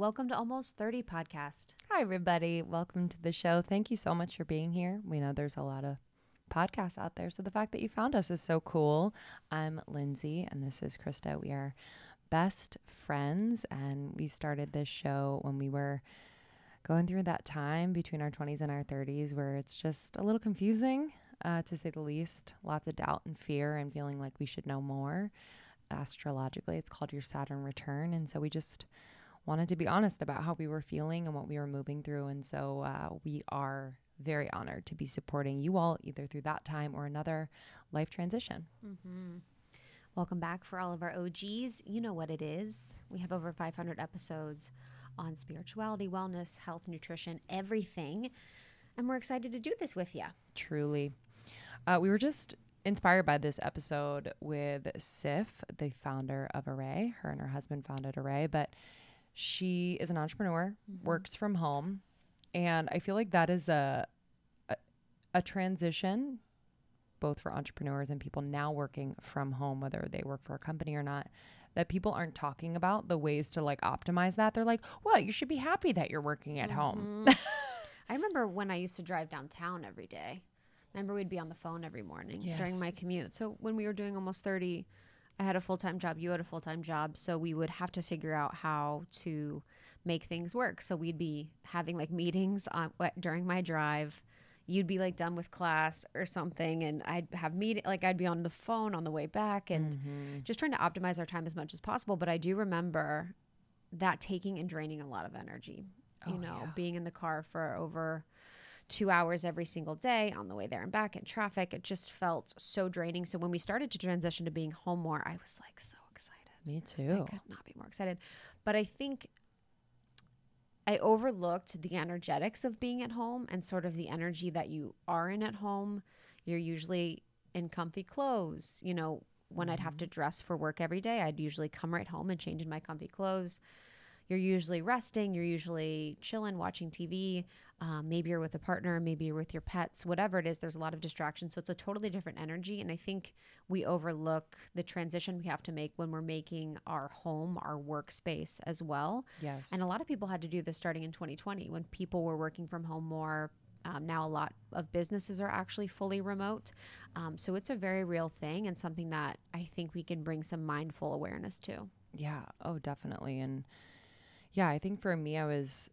Welcome to Almost 30 Podcast. Hi, everybody. Welcome to the show. Thank you so much for being here. We know there's a lot of podcasts out there, so the fact that you found us is so cool. I'm Lindsay, and this is Krista. We are best friends, and we started this show when we were going through that time between our 20s and our 30s where it's just a little confusing, to say the least. Lots of doubt and fear and feeling like we should know more. Astrologically, it's called your Saturn return, and so we just wanted to be honest about how we were feeling and what we were moving through. And so we are very honored to be supporting you all either through that time or another life transition. Mm-hmm. Welcome back for all of our OGs. You know what it is. We have over 500 episodes on spirituality, wellness, health, nutrition, everything. And we're excited to do this with you. Truly. We were just inspired by this episode with Sif, the founder of Arrae. Her and her husband founded Arrae, but she is an entrepreneur, works from home, and I feel like that is a transition, both for entrepreneurs and people now working from home, whether they work for a company or not, that people aren't talking about the ways to like optimize that. They're like, well, you should be happy that you're working at home. I remember when I used to drive downtown every day. Remember we'd be on the phone every morning during my commute. So when we were doing Almost 30, I had a full-time job, you had a full-time job, so we would have to figure out how to make things work. So we'd be having like meetings during my drive. You'd be like done with class or something, and I'd have I'd be on the phone on the way back and just trying to optimize our time as much as possible. But I do remember that taking and draining a lot of energy, being in the car for over 2 hours every single day on the way there and back in traffic. It just felt so draining. So when we started to transition to being home more, I was like so excited. Me too. I could not be more excited. But I think I overlooked the energetics of being at home and sort of the energy that you are in at home. You're usually in comfy clothes. You know, when I'd have to dress for work every day, I'd usually come right home and change in my comfy clothes. You're usually resting. You're usually chilling, watching TV. Maybe you're with a partner. Maybe you're with your pets. Whatever it is, there's a lot of distraction. So it's a totally different energy. And I think we overlook the transition we have to make when we're making our home, our workspace as well. Yes. And a lot of people had to do this starting in 2020 when people were working from home more. Now a lot of businesses are actually fully remote. So it's a very real thing and something that I think we can bring some mindful awareness to. Yeah. Oh, definitely. And yeah, I think for me, I was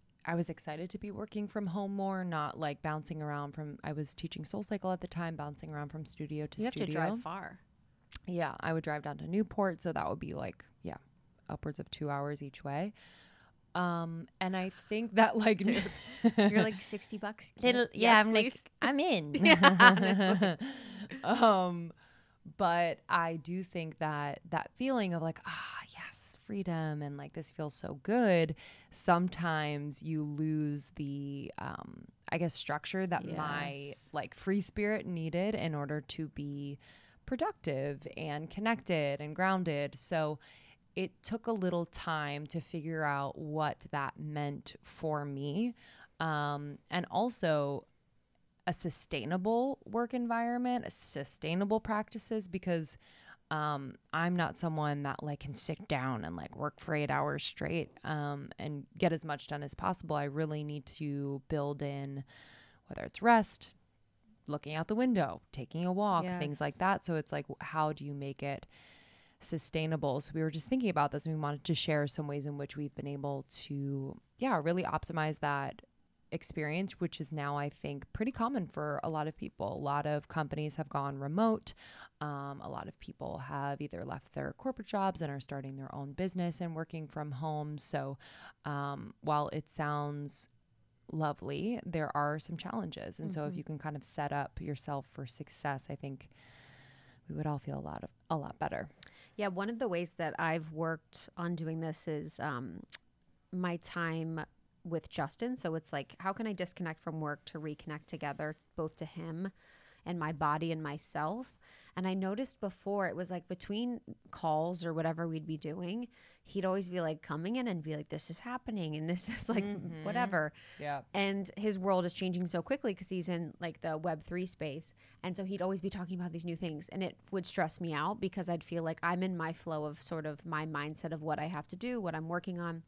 excited to be working from home more, not like bouncing around I was teaching SoulCycle at the time, bouncing around from studio to studio. You have to drive far. Yeah, I would drive down to Newport, so that would be like, upwards of 2 hours each way. And I think that like, dude, you're like $60. I'm like, I'm in. Yeah, but I do think that feeling of like, yes, freedom and like this feels so good, sometimes you lose the structure that my like free spirit needed in order to be productive and connected and grounded. So it took a little time to figure out what that meant for me, and also a sustainable work environment, sustainable practices, because I'm not someone that like can sit down and like work for 8 hours straight and get as much done as possible. I really need to build in, whether it's rest, looking out the window, taking a walk, things like that. So it's like, how do you make it sustainable? So we were just thinking about this and we wanted to share some ways in which we've been able to, really optimize that experience, which is now, I think, pretty common for a lot of people. A lot of companies have gone remote. A lot of people have either left their corporate jobs and are starting their own business and working from home. So while it sounds lovely, there are some challenges. And so if you can kind of set up yourself for success, I think we would all feel a lot better. Yeah, one of the ways that I've worked on doing this is my time with Justin. So it's like, how can I disconnect from work to reconnect together, both to him and my body and myself? And I noticed before, it was like between calls or whatever we'd be doing, he'd always be like coming in and be like, this is happening and this is like whatever. Yeah. And his world is changing so quickly because he's in like the Web3 space. And so he'd always be talking about these new things, and it would stress me out because I'd feel like I'm in my flow of sort of my mindset of what I have to do, what I'm working on.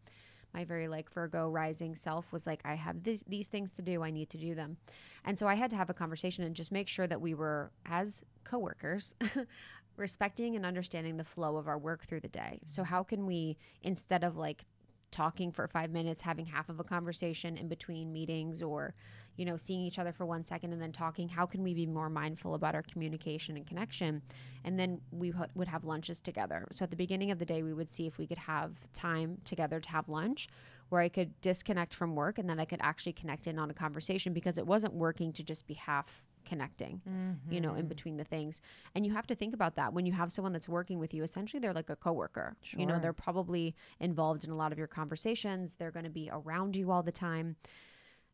my very like Virgo rising self was like, I have these things to do. I need to do them. And so I had to have a conversation and just make sure that we were, as coworkers, respecting and understanding the flow of our work through the day. So how can we, instead of like talking for 5 minutes, having half of a conversation in between meetings, or, you know, seeing each other for 1 second and then talking, how can we be more mindful about our communication and connection? And then we would have lunches together. So at the beginning of the day, we would see if we could have time together to have lunch where I could disconnect from work and then I could actually connect in on a conversation, because it wasn't working to just be half connecting, you know, in between the things. And you have to think about that when you have someone that's working with you. Essentially, they're like a coworker. Sure. You know, they're probably involved in a lot of your conversations. They're going to be around you all the time.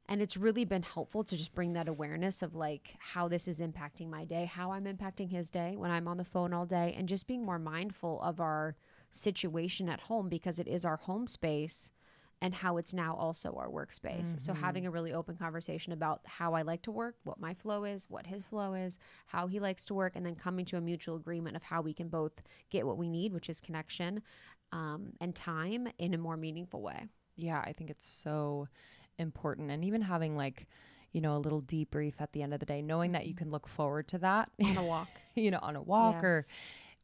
And it's really been helpful to just bring that awareness of like how this is impacting my day, how I'm impacting his day when I'm on the phone all day, and just being more mindful of our situation at home, because it is our home space and how it's now also our workspace. So having a really open conversation about how I like to work, what my flow is, what his flow is, how he likes to work, and then coming to a mutual agreement of how we can both get what we need, which is connection and time, in a more meaningful way. Yeah, I think it's so important. And even having like, you know, a little debrief at the end of the day, knowing that you can look forward to that on a walk, you know, on a walk or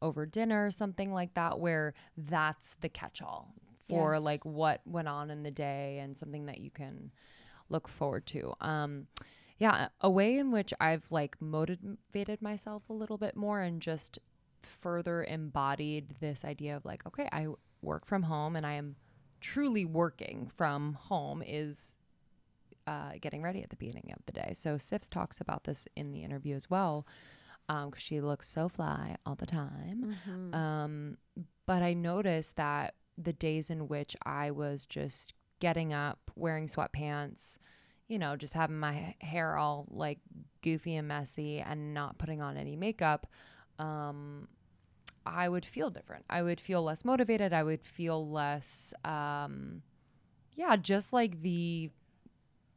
over dinner or something like that, where that's the catch-all for like what went on in the day and something that you can look forward to. Yeah, a way in which I've like motivated myself a little bit more and just further embodied this idea of like, okay, I work from home and I am truly working from home is getting ready at the beginning of the day. So Sifs talks about this in the interview as well, because she looks so fly all the time. But I noticed that the days in which I was just getting up, wearing sweatpants, you know, just having my hair all like goofy and messy and not putting on any makeup, I would feel different. I would feel less motivated. I would feel less, just like the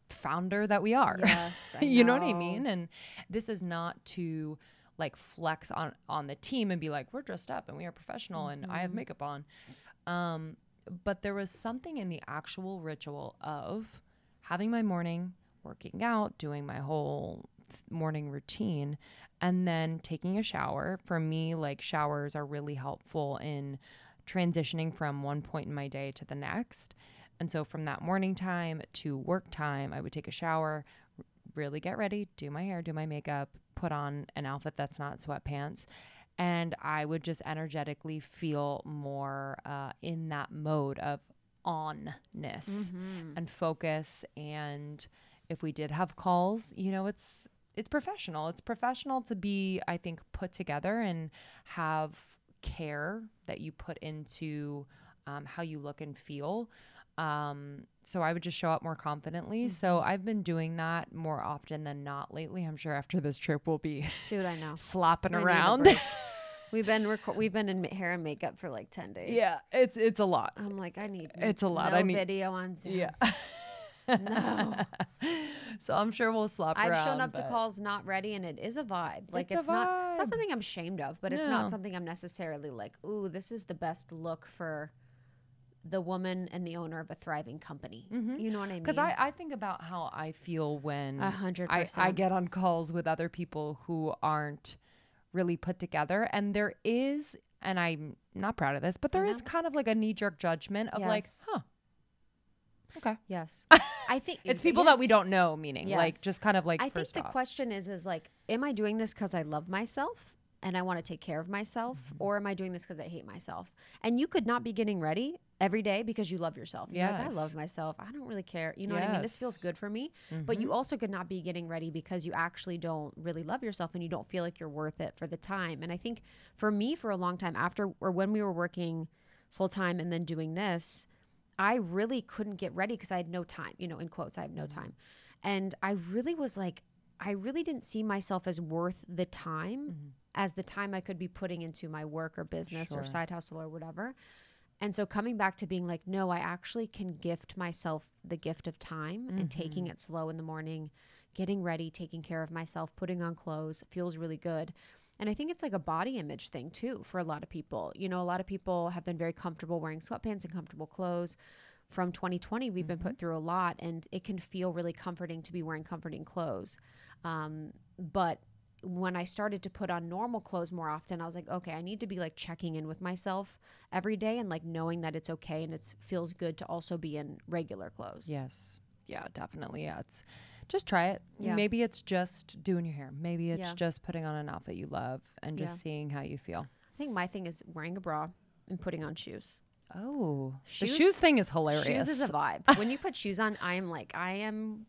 founder that we are. Yes, you know what I mean? And this is not to like flex on the team and be like, we're dressed up and we are professional and I have makeup on. But there was something in the actual ritual of having my morning, working out, doing my whole morning routine, and then taking a shower. For me, like showers are really helpful in transitioning from one point in my day to the next. And so from that morning time to work time, I would take a shower, really get ready, do my hair, do my makeup, put on an outfit that's not sweatpants. And I would just energetically feel more in that mode of onness and focus. And if we did have calls, you know, it's professional. It's professional to be, I think, put together and have care that you put into how you look and feel. So I would just show up more confidently. So I've been doing that more often than not lately. I'm sure after this trip we'll be I know slopping around. We've been in hair and makeup for like 10 days. Yeah, it's a lot. I'm like, it's a lot. I need video on Zoom. Yeah. No. So I'm sure we'll slop around. I've shown up to calls not ready, and it is a vibe. Like it's not something I'm ashamed of, but it's not something I'm necessarily like, ooh, this is the best look for the woman and the owner of a thriving company. You know what I mean? Because I think about how I feel when 100%. I get on calls with other people who aren't really put together. And there is, and I'm not proud of this, but there is kind of like a knee-jerk judgment of like, okay. Yes. I think it's people that we don't know, meaning like just kind of like, I think the question is like, am I doing this because I love myself and I want to take care of myself, or am I doing this because I hate myself? And you could not be getting ready every day because you love yourself. You're like, I love myself. I don't really care. You know what I mean? This feels good for me. But you also could not be getting ready because you actually don't really love yourself and you don't feel like you're worth it for the time. And I think for me, for a long time after, or when we were working full time and then doing this, I really couldn't get ready because I had no time, you know, in quotes, I have no time. And I really was like, I really didn't see myself as worth the time as the time I could be putting into my work or business or side hustle or whatever. And so coming back to being like, no, I actually can gift myself the gift of time and taking it slow in the morning, getting ready, taking care of myself, putting on clothes feels really good. And I think it's like a body image thing too for a lot of people. You know, a lot of people have been very comfortable wearing sweatpants and comfortable clothes from 2020, we've been put through a lot, and it can feel really comforting to be wearing comforting clothes. But when I started to put on normal clothes more often, I was like, okay, I need to be like checking in with myself every day and like knowing that it's okay and it feels good to also be in regular clothes. Yes. Yeah, definitely. Yeah. It's just try it. Yeah. Maybe it's just doing your hair. Maybe it's just putting on an outfit you love and just seeing how you feel. I think my thing is wearing a bra and putting on shoes. Oh, the shoes thing is hilarious. Shoes is a vibe. When you put shoes on, I am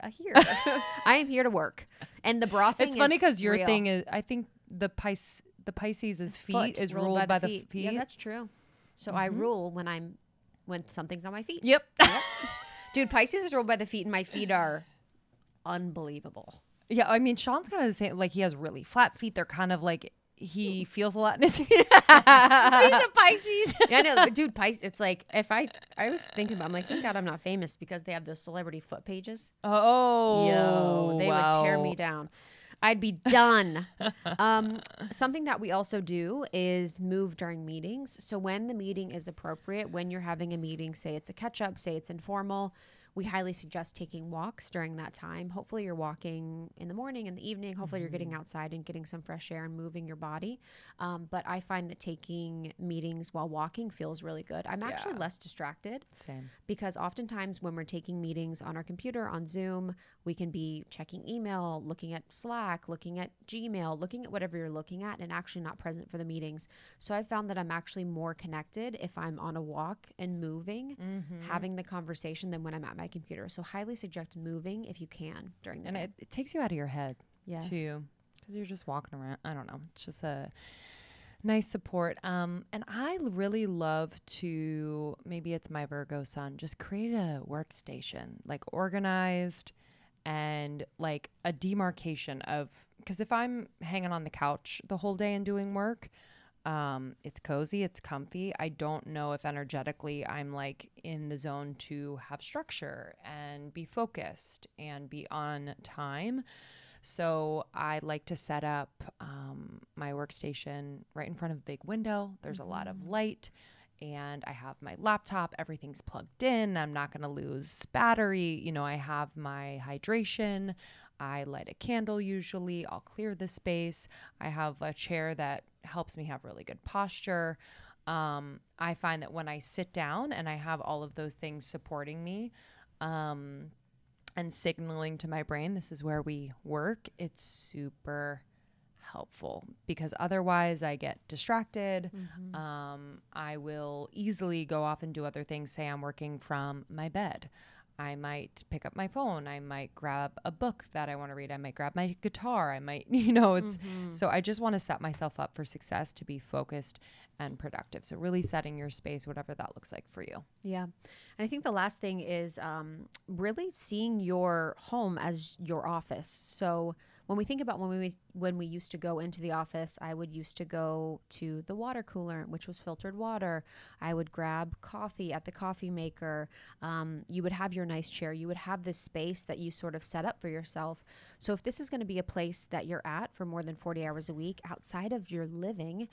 here. I am here to work. And the bra thing it's funny because your real. thing is, I think the Pisces' feet is ruled by the feet. Yeah, that's true. So I rule when something's on my feet. Yep. Dude, Pisces is ruled by the feet, and my feet are unbelievable. Yeah, I mean, Sean's kind of the same. Like, he has really flat feet. They're kind of like, he feels a lot in his feet. He's a Pisces. Yeah, I know. Dude, Pisces, it's like, I was thinking about, I'm like, thank God I'm not famous because they have those celebrity foot pages. Oh. Yo, they would tear me down. I'd be done. Something that we also do is move during meetings. So when the meeting is appropriate, when you're having a meeting, say it's a catch up, say it's informal, we highly suggest taking walks during that time. Hopefully you're walking in the morning, in the evening. Hopefully you're getting outside and getting some fresh air and moving your body. But I find that taking meetings while walking feels really good. I'm actually less distracted. Same. Because oftentimes when we're taking meetings on our computer, on Zoom, we can be checking email, looking at Slack, looking at Gmail, looking at whatever you're looking at, and actually not present for the meetings. So I found that I'm actually more connected if I'm on a walk and moving, having the conversation than when I'm at my computer. So highly suggest moving if you can during the day. And it takes you out of your head, too. Because you're just walking around. I don't know. It's just a nice support. And I really love to, maybe it's my Virgo sun, just create a workstation, like organized and like a demarcation of, because if I'm hanging on the couch the whole day and doing work, it's cozy, it's comfy. I don't know if energetically I'm like in the zone to have structure and be focused and be on time. So I like to set up my workstation right in front of a big window. There's a lot of light and I have my laptop. Everything's plugged in. I'm not going to lose battery. You know, I have my hydration. I light a candle usually. I'll clear the space. I have a chair that helps me have really good posture. I find that when I sit down and I have all of those things supporting me and signaling to my brain, this is where we work, it's super helpful because otherwise I get distracted. I will easily go off and do other things. Say I'm working from my bed. I might pick up my phone. I might grab a book that I want to read. I might grab my guitar. I might, so I just want to set myself up for success to be focused and productive. So really setting your space, whatever that looks like for you. Yeah. And I think the last thing is really seeing your home as your office. So when we think about when we used to go into the office, I would used to go to the water cooler, which was filtered water. I would grab coffee at the coffee maker. You would have your nice chair. You would have this space that you sort of set up for yourself. So if this is going to be a place that you're at for more than 40 hours a week outside of your living,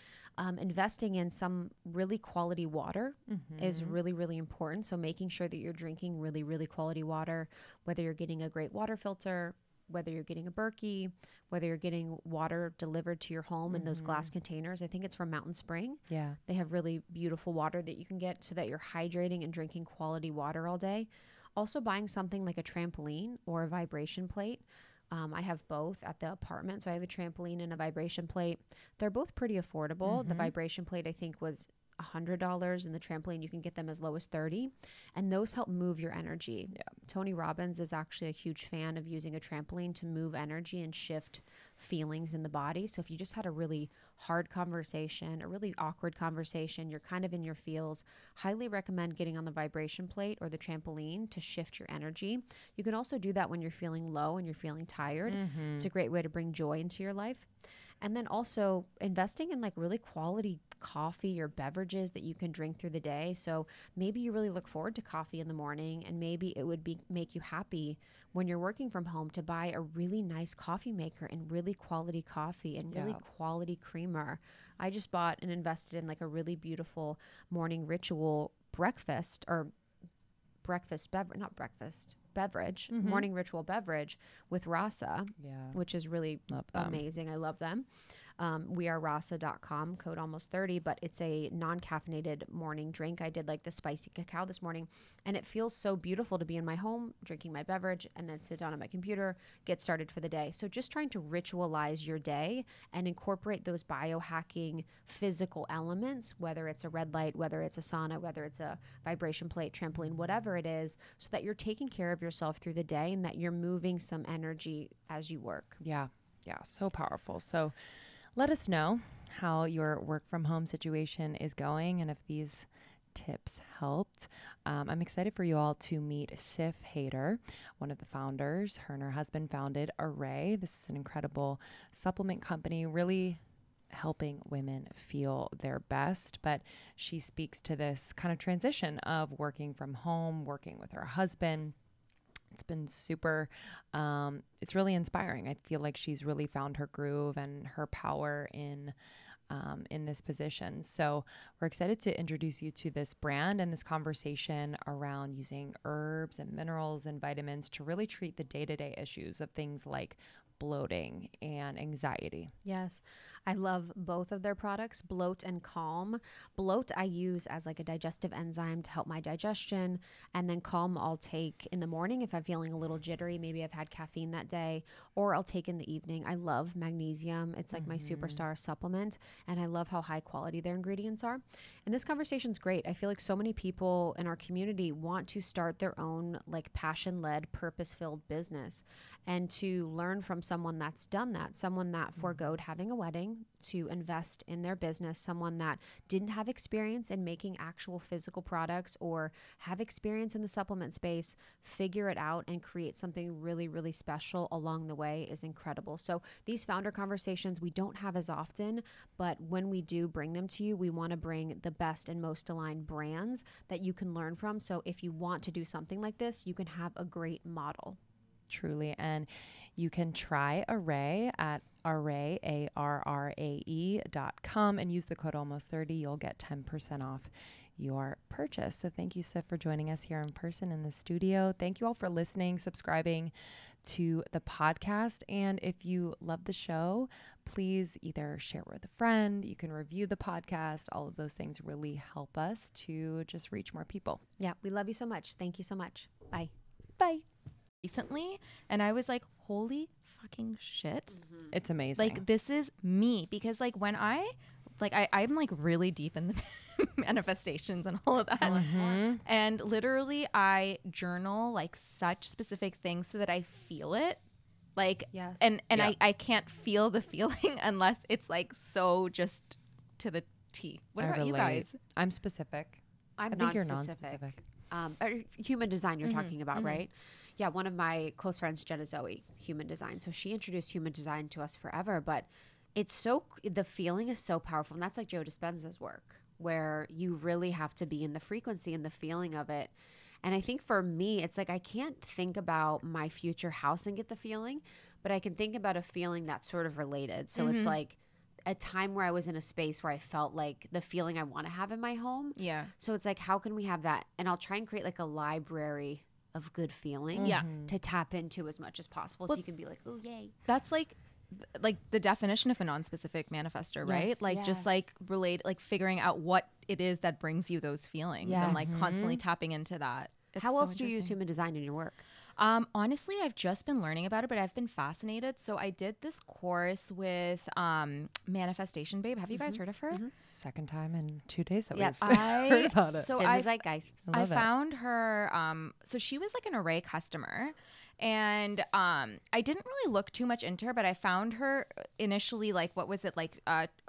investing in some really quality water is really, really important. So making sure that you're drinking really, really quality water, whether you're getting a great water filter, whether you're getting a Berkey, whether you're getting water delivered to your home in those glass containers. I think it's from Mountain Spring. Yeah. They have really beautiful water that you can get so that you're hydrating and drinking quality water all day. Also buying something like a trampoline or a vibration plate. I have both at the apartment. So I have a trampoline and a vibration plate. They're both pretty affordable. The vibration plate, I think, was $100, and the trampoline you can get them as low as $30, and those help move your energy. Tony Robbins is actually a huge fan of using a trampoline to move energy and shift feelings in the body. So if you just had a really hard conversation, a really awkward conversation, you're kind of in your feels, highly recommend getting on the vibration plate or the trampoline to shift your energy. You can also do that when you're feeling low and you're feeling tired. It's a great way to bring joy into your life. And then also investing in like really quality coffee or beverages that you can drink through the day. So maybe you really look forward to coffee in the morning, and maybe it would make you happy when you're working from home to buy a really nice coffee maker and really quality coffee and really quality creamer. I just bought and invested in like a really beautiful morning ritual breakfast or beverage, morning ritual beverage with rasa, which is really amazing. I love them. wearerasa.com, code almost 30, but it's a non-caffeinated morning drink. I did like the spicy cacao this morning, and it feels so beautiful to be in my home drinking my beverage and then sit down at my computer, get started for the day. So just trying to ritualize your day and incorporate those biohacking physical elements, whether it's a red light, whether it's a sauna, whether it's a vibration plate, trampoline, whatever it is, so that you're taking care of yourself through the day and that you're moving some energy as you work. Yeah. So powerful. So let us know how your work from home situation is going and if these tips helped. I'm excited for you all to meet Siffat Haider, one of the founders. Her and her husband founded Arrae. This is an incredible supplement company, really helping women feel their best. But she speaks to this kind of transition of working from home, working with her husband. It's been super, it's really inspiring. I feel like she's really found her groove and her power in this position. So we're excited to introduce you to this brand and this conversation around using herbs and minerals and vitamins to really treat the day-to-day issues of things like bloating and anxiety. Yes. I love both of their products, Bloat and Calm. Bloat I use as like a digestive enzyme to help my digestion, and then Calm I'll take in the morning if I'm feeling a little jittery, maybe I've had caffeine that day, or I'll take in the evening. I love magnesium. It's like my superstar supplement, and I love how high quality their ingredients are. And this conversation's great. I feel like so many people in our community want to start their own like passion-led, purpose-filled business, and to learn from someone that's done that, someone that forgoed having a wedding to invest in their business, someone that didn't have experience in making actual physical products or have experience in the supplement space, figure it out and create something really, really special along the way is incredible. So these founder conversations we don't have as often, but when we do bring them to you, we want to bring the best and most aligned brands that you can learn from. So if you want to do something like this, you can have a great model. Truly. And you can try Arrae at Arrae, ARRAE.com, and use the code almost 30. You'll get 10% off your purchase. So thank you, Sif, for joining us here in person in the studio. Thank you all for listening, subscribing to the podcast. And if you love the show, please either share with a friend, you can review the podcast. All of those things really help us to just reach more people. Yeah, we love you so much. Thank you so much. Bye. Bye. Recently, and I was like, holy fucking shit. It's amazing. Like, this is me, because like when I'm like really deep in the manifestations and all of that. Tell us more. And literally I journal like such specific things so that I feel it. Like, yes. And I can't feel the feeling unless it's like so just to the T. What about you guys? I'm specific. I think non-specific. you're non-specific. Human design you're talking about, right? Yeah, one of my close friends, Jenna Zoe, human design. So she introduced human design to us forever, but the feeling is so powerful. And that's like Joe Dispenza's work, where you really have to be in the frequency and the feeling of it. And I think for me, it's like I can't think about my future house and get the feeling, but I can think about a feeling that's sort of related. So it's like a time where I was in a space where I felt like the feeling I want to have in my home. Yeah. So it's like, how can we have that? And I'll try and create like a library of good feelings to tap into as much as possible. So you can be like, oh, yay. That's like the definition of a non-specific manifestor, right? Yes, like just like figuring out what it is that brings you those feelings and like constantly tapping into that. It's How else do you use human design in your work? Honestly, I've just been learning about it, but I've been fascinated. So I did this course with Manifestation Babe. Have you guys heard of her? Second time in 2 days that Yep. we've heard about it. So It's in the zeitgeist. I found her. So she was like an Arrae customer. And I didn't really look too much into her, but I found her initially, like, what was it, like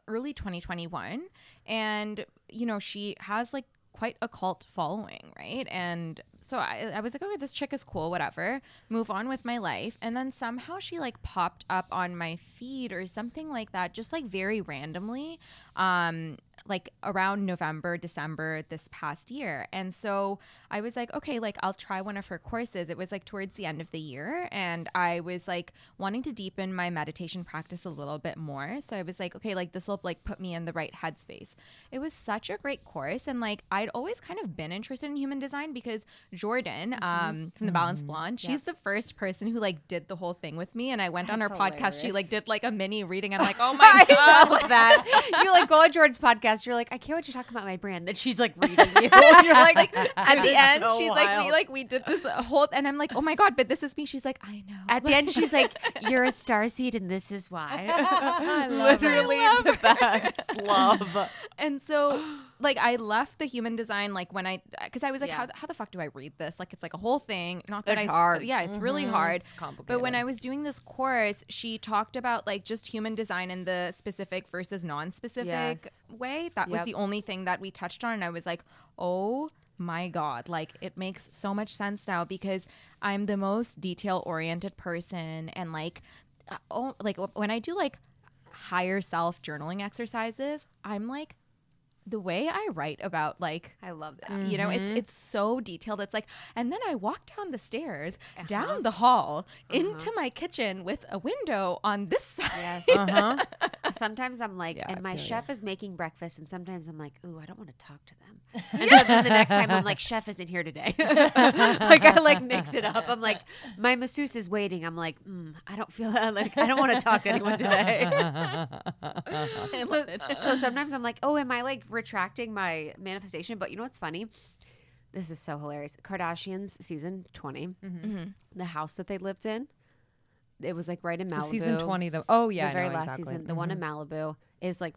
early 2021. And, you know, she has like quite a cult following, right? And so I was like, okay, this chick is cool, whatever, move on with my life. And then somehow she like popped up on my feed or something like that, just like very randomly, like around November, December this past year. And so I was like, okay, like I'll try one of her courses. It was like towards the end of the year. And I was like wanting to deepen my meditation practice a little bit more. So I was like, okay, like this will like put me in the right headspace. It was such a great course. And like I'd always kind of been interested in human design because Jordan from the Balanced Blonde, she's the first person who like did the whole thing with me. And I went on her podcast. She like did like a mini reading. I'm like, oh my God. I love that. You like go on Jordan's podcast. You're like, I can't wait to talk about my brand. Then she's like reading you. You're like at the end, so she's like, we did this whole, and I'm like, oh my God, but this is me. She's like, I know. At the end, she's like, you're a starseed, and this is why. I love Literally the best. Love. And so, like, I left the human design like when because I was like, how the fuck do I read this? Like, it's like a whole thing. Not that it's hard. Yeah, it's really hard. It's complicated. But when I was doing this course, she talked about like just human design in the specific versus non-specific way. That was the only thing that we touched on. And I was like, oh my God, like it makes so much sense now because I'm the most detail-oriented person. And like, when I do like higher self journaling exercises, I'm like, the way I write about like, I love that. You know, it's so detailed. It's like, and then I walk down the stairs, down the hall, into my kitchen with a window on this side. Yes. Sometimes I'm like, and my chef is making breakfast, and sometimes I'm like, ooh, I don't want to talk to them. And so then the next time I'm like, chef isn't here today. Like I like mix it up. I'm like, my masseuse is waiting. I'm like, I don't feel like I don't want to talk to anyone today. So sometimes I'm like, oh, am I like retracting my manifestation? But you know what's funny? This is so hilarious. Kardashians season 20, the house that they lived in, it was like right in Malibu. Season 20, though. Oh yeah, the very last season. The one in Malibu is like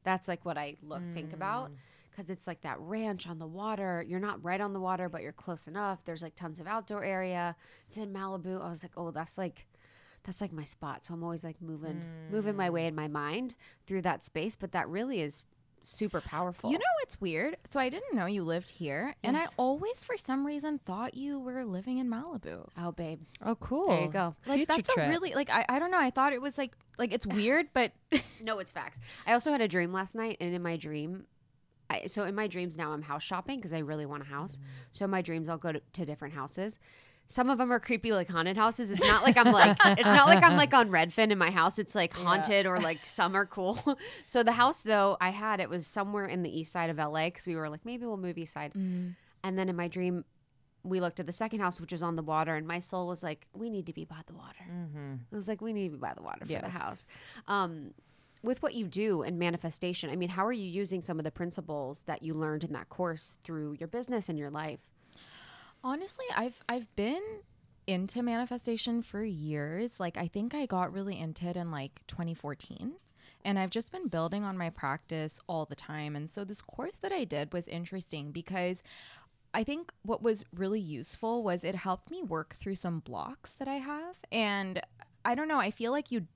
that's like what I think about, because it's like that ranch on the water. You're not right on the water, but you're close enough. There's like tons of outdoor area. It's in Malibu. I was like, oh, that's like my spot. So I'm always like moving my way in my mind through that space. But that really is super powerful. You know what's weird? So I didn't know you lived here, and I always for some reason thought you were living in Malibu. Oh babe. Oh cool. There you go. Like that's a really like I don't know, I thought it was like it's weird, but no, it's facts. I also had a dream last night, and in my dream so in my dreams now I'm house shopping because I really want a house. So in my dreams I'll go to different houses. Some of them are creepy, like haunted houses. It's not like I'm like on Redfin in my house. It's like haunted or like some are cool. So the house though it was somewhere in the east side of LA because we were like, maybe we'll move east side. And then in my dream, we looked at the second house, which was on the water, and my soul was like, we need to be by the water. It was like, we need to be by the water for the house. With what you do in manifestation, I mean, how are you using some of the principles that you learned in that course through your business and your life? Honestly, I've been into manifestation for years. Like I think I got really into it in like 2014, and I've just been building on my practice all the time. And so this course that I did was interesting because I think what was really useful was it helped me work through some blocks that I have. And I don't know, I feel like you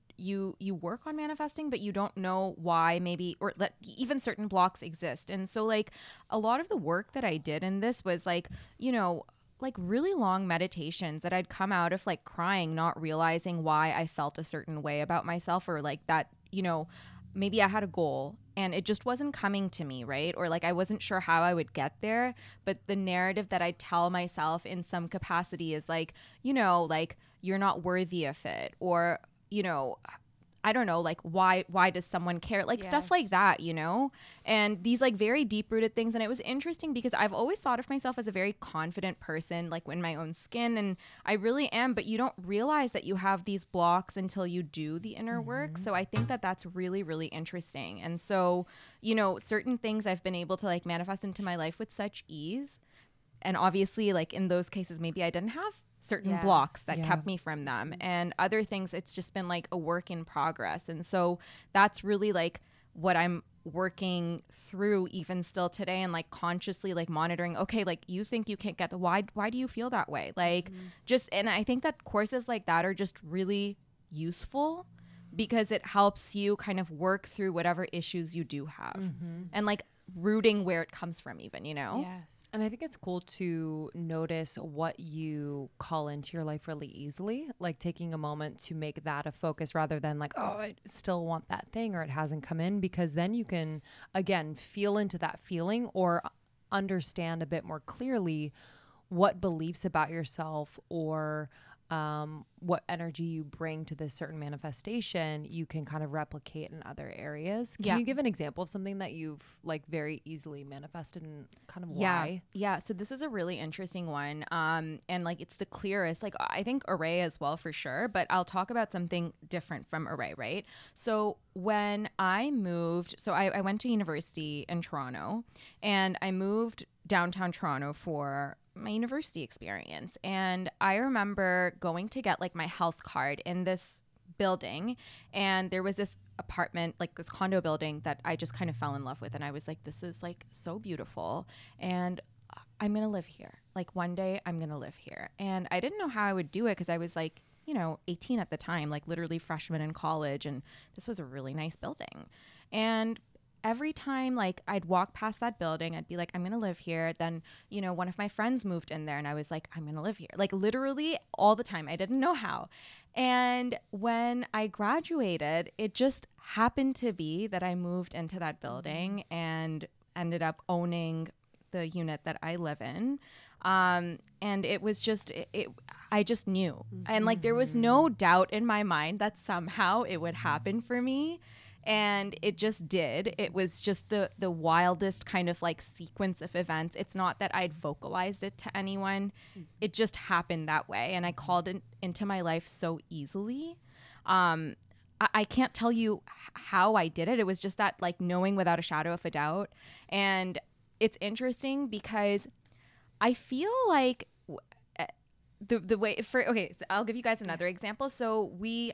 work on manifesting, but you don't know why maybe, or that even certain blocks exist. And so like a lot of the work that I did in this was like, you know, like really long meditations that I'd come out of like crying, not realizing why I felt a certain way about myself, or like that, you know, maybe I had a goal and it just wasn't coming to me, right? Or like I wasn't sure how I would get there, but the narrative that I tell myself in some capacity is like, you know, like you're not worthy of it, or you know, I don't know, like why does someone care? Like stuff like that, you know? And these like very deep rooted things. And it was interesting because I've always thought of myself as a very confident person, like in my own skin. And I really am, but you don't realize that you have these blocks until you do the inner work. So I think that that's really, really interesting. And so, you know, certain things I've been able to like manifest into my life with such ease. And obviously like in those cases, maybe I didn't have certain blocks that kept me from them, and other things it's just been like a work in progress. And so that's really like what I'm working through even still today, and like consciously like monitoring, okay, like you think you can't get the why do you feel that way, like just, and I think that courses like that are just really useful because it helps you kind of work through whatever issues you do have. And like rooting where it comes from even, you know? Yes. And I think it's cool to notice what you call into your life really easily, like taking a moment to make that a focus rather than like, oh, I still want that thing or it hasn't come in, because then you can, again, feel into that feeling or understand a bit more clearly what beliefs about yourself or what energy you bring to this certain manifestation you can kind of replicate in other areas. Can you give an example of something that you've like very easily manifested and kind of why? Yeah. So this is a really interesting one. And like it's the clearest, like I think Arrae as well for sure, but I'll talk about something different from Arrae, right? So when I moved, so I went to university in Toronto and I moved downtown Toronto for my university experience. And I remember going to get like my health card in this building, and there was this apartment, like this condo building that I just kind of fell in love with. And I was like, this is like so beautiful and I'm going to live here. Like one day I'm going to live here. And I didn't know how I would do it because I was like, 18 at the time, like literally freshman in college. And this was a really nice building. And every time like I'd walk past that building, I'd be like, I'm going to live here. Then, one of my friends moved in there and I was like, I'm going to live here. Like literally all the time. I didn't know how. And when I graduated, it just happened to be that I moved into that building and ended up owning the unit that I live in. And it was just, I just knew. And like, there was no doubt in my mind that somehow it would happen for me. And it just did. It was just the wildest kind of like sequence of events. It's not that I'd vocalized it to anyone. It just happened that way. And I called it into my life so easily. I can't tell you how I did it. It was just that like knowing without a shadow of a doubt. And it's interesting because I feel like the way so I'll give you guys another example. So we're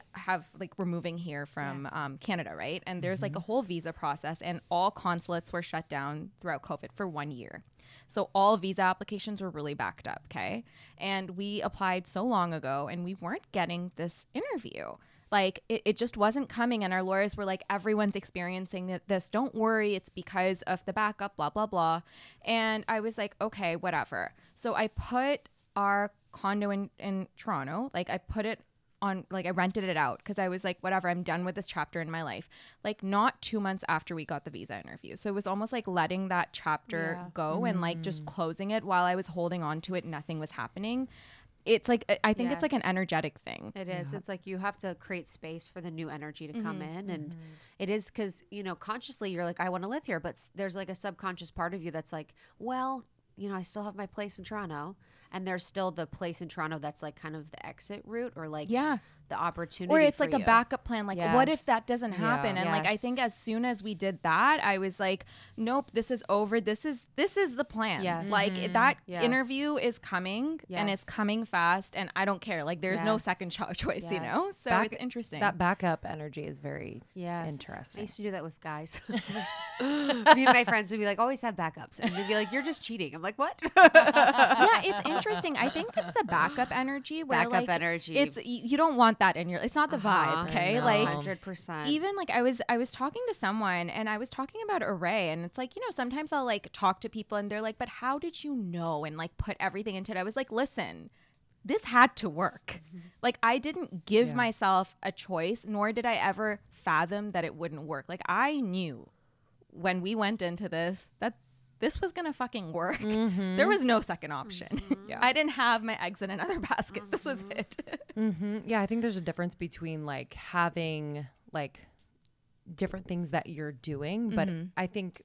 moving here from Canada, right? And there's like a whole visa process, and all consulates were shut down throughout COVID for 1 year. So all visa applications were really backed up. Okay. And we applied so long ago and we weren't getting this interview. Like it just wasn't coming. And our lawyers were like, everyone's experiencing this. Don't worry. It's because of the backup, blah, blah, blah. And I was like, okay, whatever. So I put our condo in Toronto, like I put it on, like I rented it out because I was like, whatever, I'm done with this chapter in my life. Like not 2 months after we got the visa interview. So it was almost like letting that chapter go and like just closing it while I was holding on to it. Nothing was happening. It's like, I think it's like an energetic thing. It is. It's like you have to create space for the new energy to come in. And it is because, consciously you're like, I want to live here. But there's like a subconscious part of you that's like, well, I still have my place in Toronto. And there's still the place in Toronto that's like kind of the exit route or like the opportunity. Or it's like a backup plan. Like, what if that doesn't happen? And like, I think as soon as we did that, I was like, nope, this is over. This is the plan. Like that interview is coming and it's coming fast. And I don't care. Like there's no second choice, So it's interesting. That backup energy is very interesting. I used to do that with guys. Me and my friends would be like, always have backups. And they'd be like, you're just cheating. I'm like, what? It's interesting. I think it's the backup energy where energy. It's, you don't want that in your, it's not the vibe. Okay. Like 100%. Even like I was talking to someone and I was talking about Arrae, and it's like, sometimes I'll like talk to people and they're like, but how did you know? And like put everything into it. I was like, listen, this had to work. Like I didn't give myself a choice, nor did I ever fathom that it wouldn't work. Like I knew when we went into this that this was gonna fucking work. There was no second option. I didn't have my eggs in another basket. This was it. Yeah, I think there's a difference between like having like different things that you're doing, but I think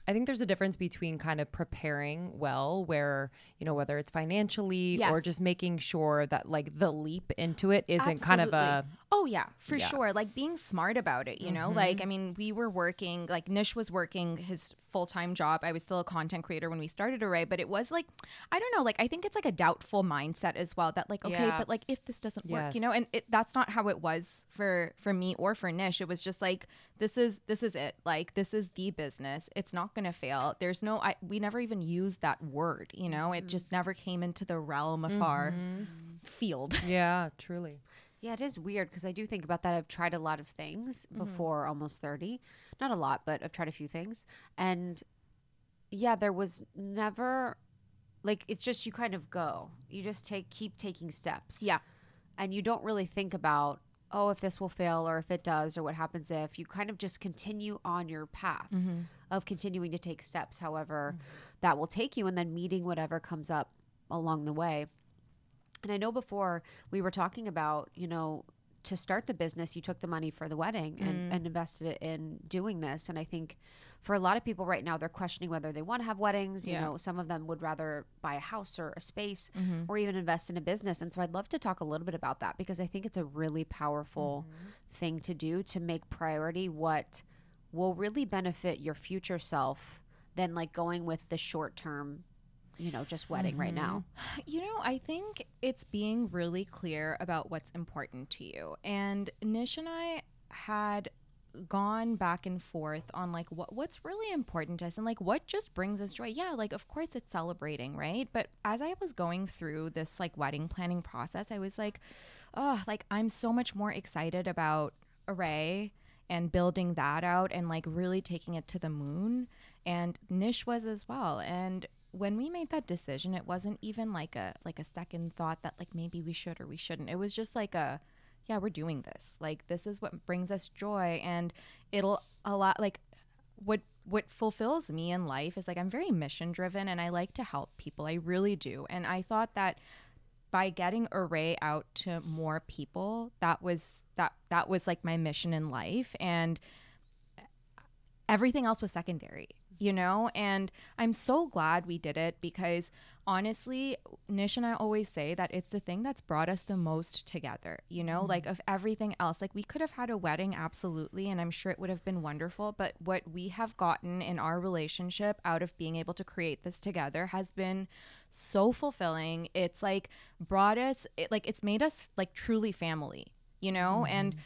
there's a difference between kind of preparing well, where, whether it's financially or just making sure that like the leap into it isn't kind of a... Oh yeah, for sure. Like being smart about it, like, I mean, we were working, like Nish was working his full-time job. I was still a content creator when we started Arrae, but it was like, I don't know, like, I think it's like a doubtful mindset as well that like, okay, but like if this doesn't work, and that's not how it was for me or for Nish. It was just like, this is it. Like, this is the business. It's not going to fail. There's no, we never even used that word, it just never came into the realm of our field. Yeah, truly. Yeah, it is weird because I do think about that. I've tried a lot of things before almost 30. Not a lot, but I've tried a few things. And there was never, like, it's just you kind of go. You just keep taking steps. Yeah. And you don't really think about, oh, if this will fail or if it does or what happens if. You kind of just continue on your path of continuing to take steps, however that will take you, and then meeting whatever comes up along the way. And I know before we were talking about, you know, to start the business, you took the money for the wedding and invested it in doing this. And I think for a lot of people right now, they're questioning whether they want to have weddings. You know, some of them would rather buy a house or a space or even invest in a business. And so I'd love to talk a little bit about that, because I think it's a really powerful thing to do, to make priority what will really benefit your future self than like going with the short term, you know, just wedding right now. You know, I think it's being really clear about what's important to you. And Nish and I had gone back and forth on like what's really important to us and like what just brings us joy. Yeah, like of course it's celebrating, right? But as I was going through this like wedding planning process, I was like, oh, like I'm so much more excited about Arrae and building that out and like really taking it to the moon. And Nish was as well. And when we made that decision, it wasn't even like a second thought that like maybe we should or we shouldn't. It was just like yeah, we're doing this. Like this is what brings us joy, and it'll allow like what fulfills me in life is like I'm very mission driven and I like to help people. I really do. And I thought that by getting Arrae out to more people, that was like my mission in life, and everything else was secondary. You know, and I'm so glad we did it, because honestly, Nish and I always say that it's the thing that's brought us the most together, you know, like of everything else. Like we could have had a wedding, absolutely, and I'm sure it would have been wonderful, but what we have gotten in our relationship out of being able to create this together has been so fulfilling. It's like brought us, it's made us like truly family, you know, and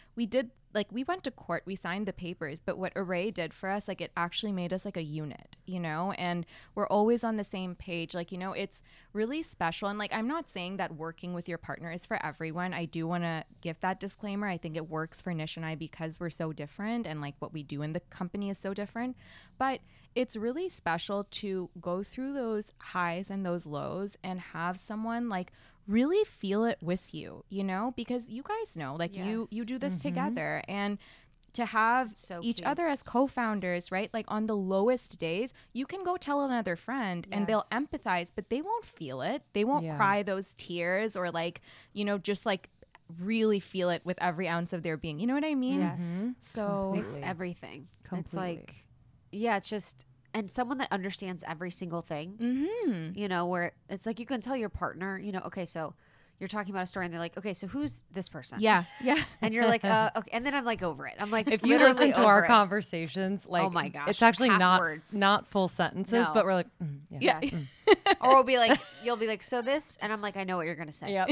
we went to court, we signed the papers, but what Arrae did for us, like it actually made us like a unit, you know, and we're always on the same page. Like, you know, it's really special. And like, I'm not saying that working with your partner is for everyone. I do want to give that disclaimer. I think it works for Nish and I because we're so different and like what we do in the company is so different, but it's really special to go through those highs and those lows and have someone like really feel it with you, you know, because you guys know, like you do this together, and to have each other as co-founders, right? Like on the lowest days, you can go tell another friend and they'll empathize, but they won't feel it. They won't cry those tears or like, you know, just like really feel it with every ounce of their being. You know what I mean? Yes. So it's everything. It's like, it's just, and someone that understands every single thing, you know, where it's like you can tell your partner, you know, okay, so you're talking about a story and they're like, okay, so who's this person? Yeah. And you're like, okay. And then I'm like over it. I'm like, if you listen to our conversations, like, oh my gosh, it's actually not full sentences, but we're like, or we'll be like, you'll be like, so this, and I'm like, I know what you're going to say. Yep.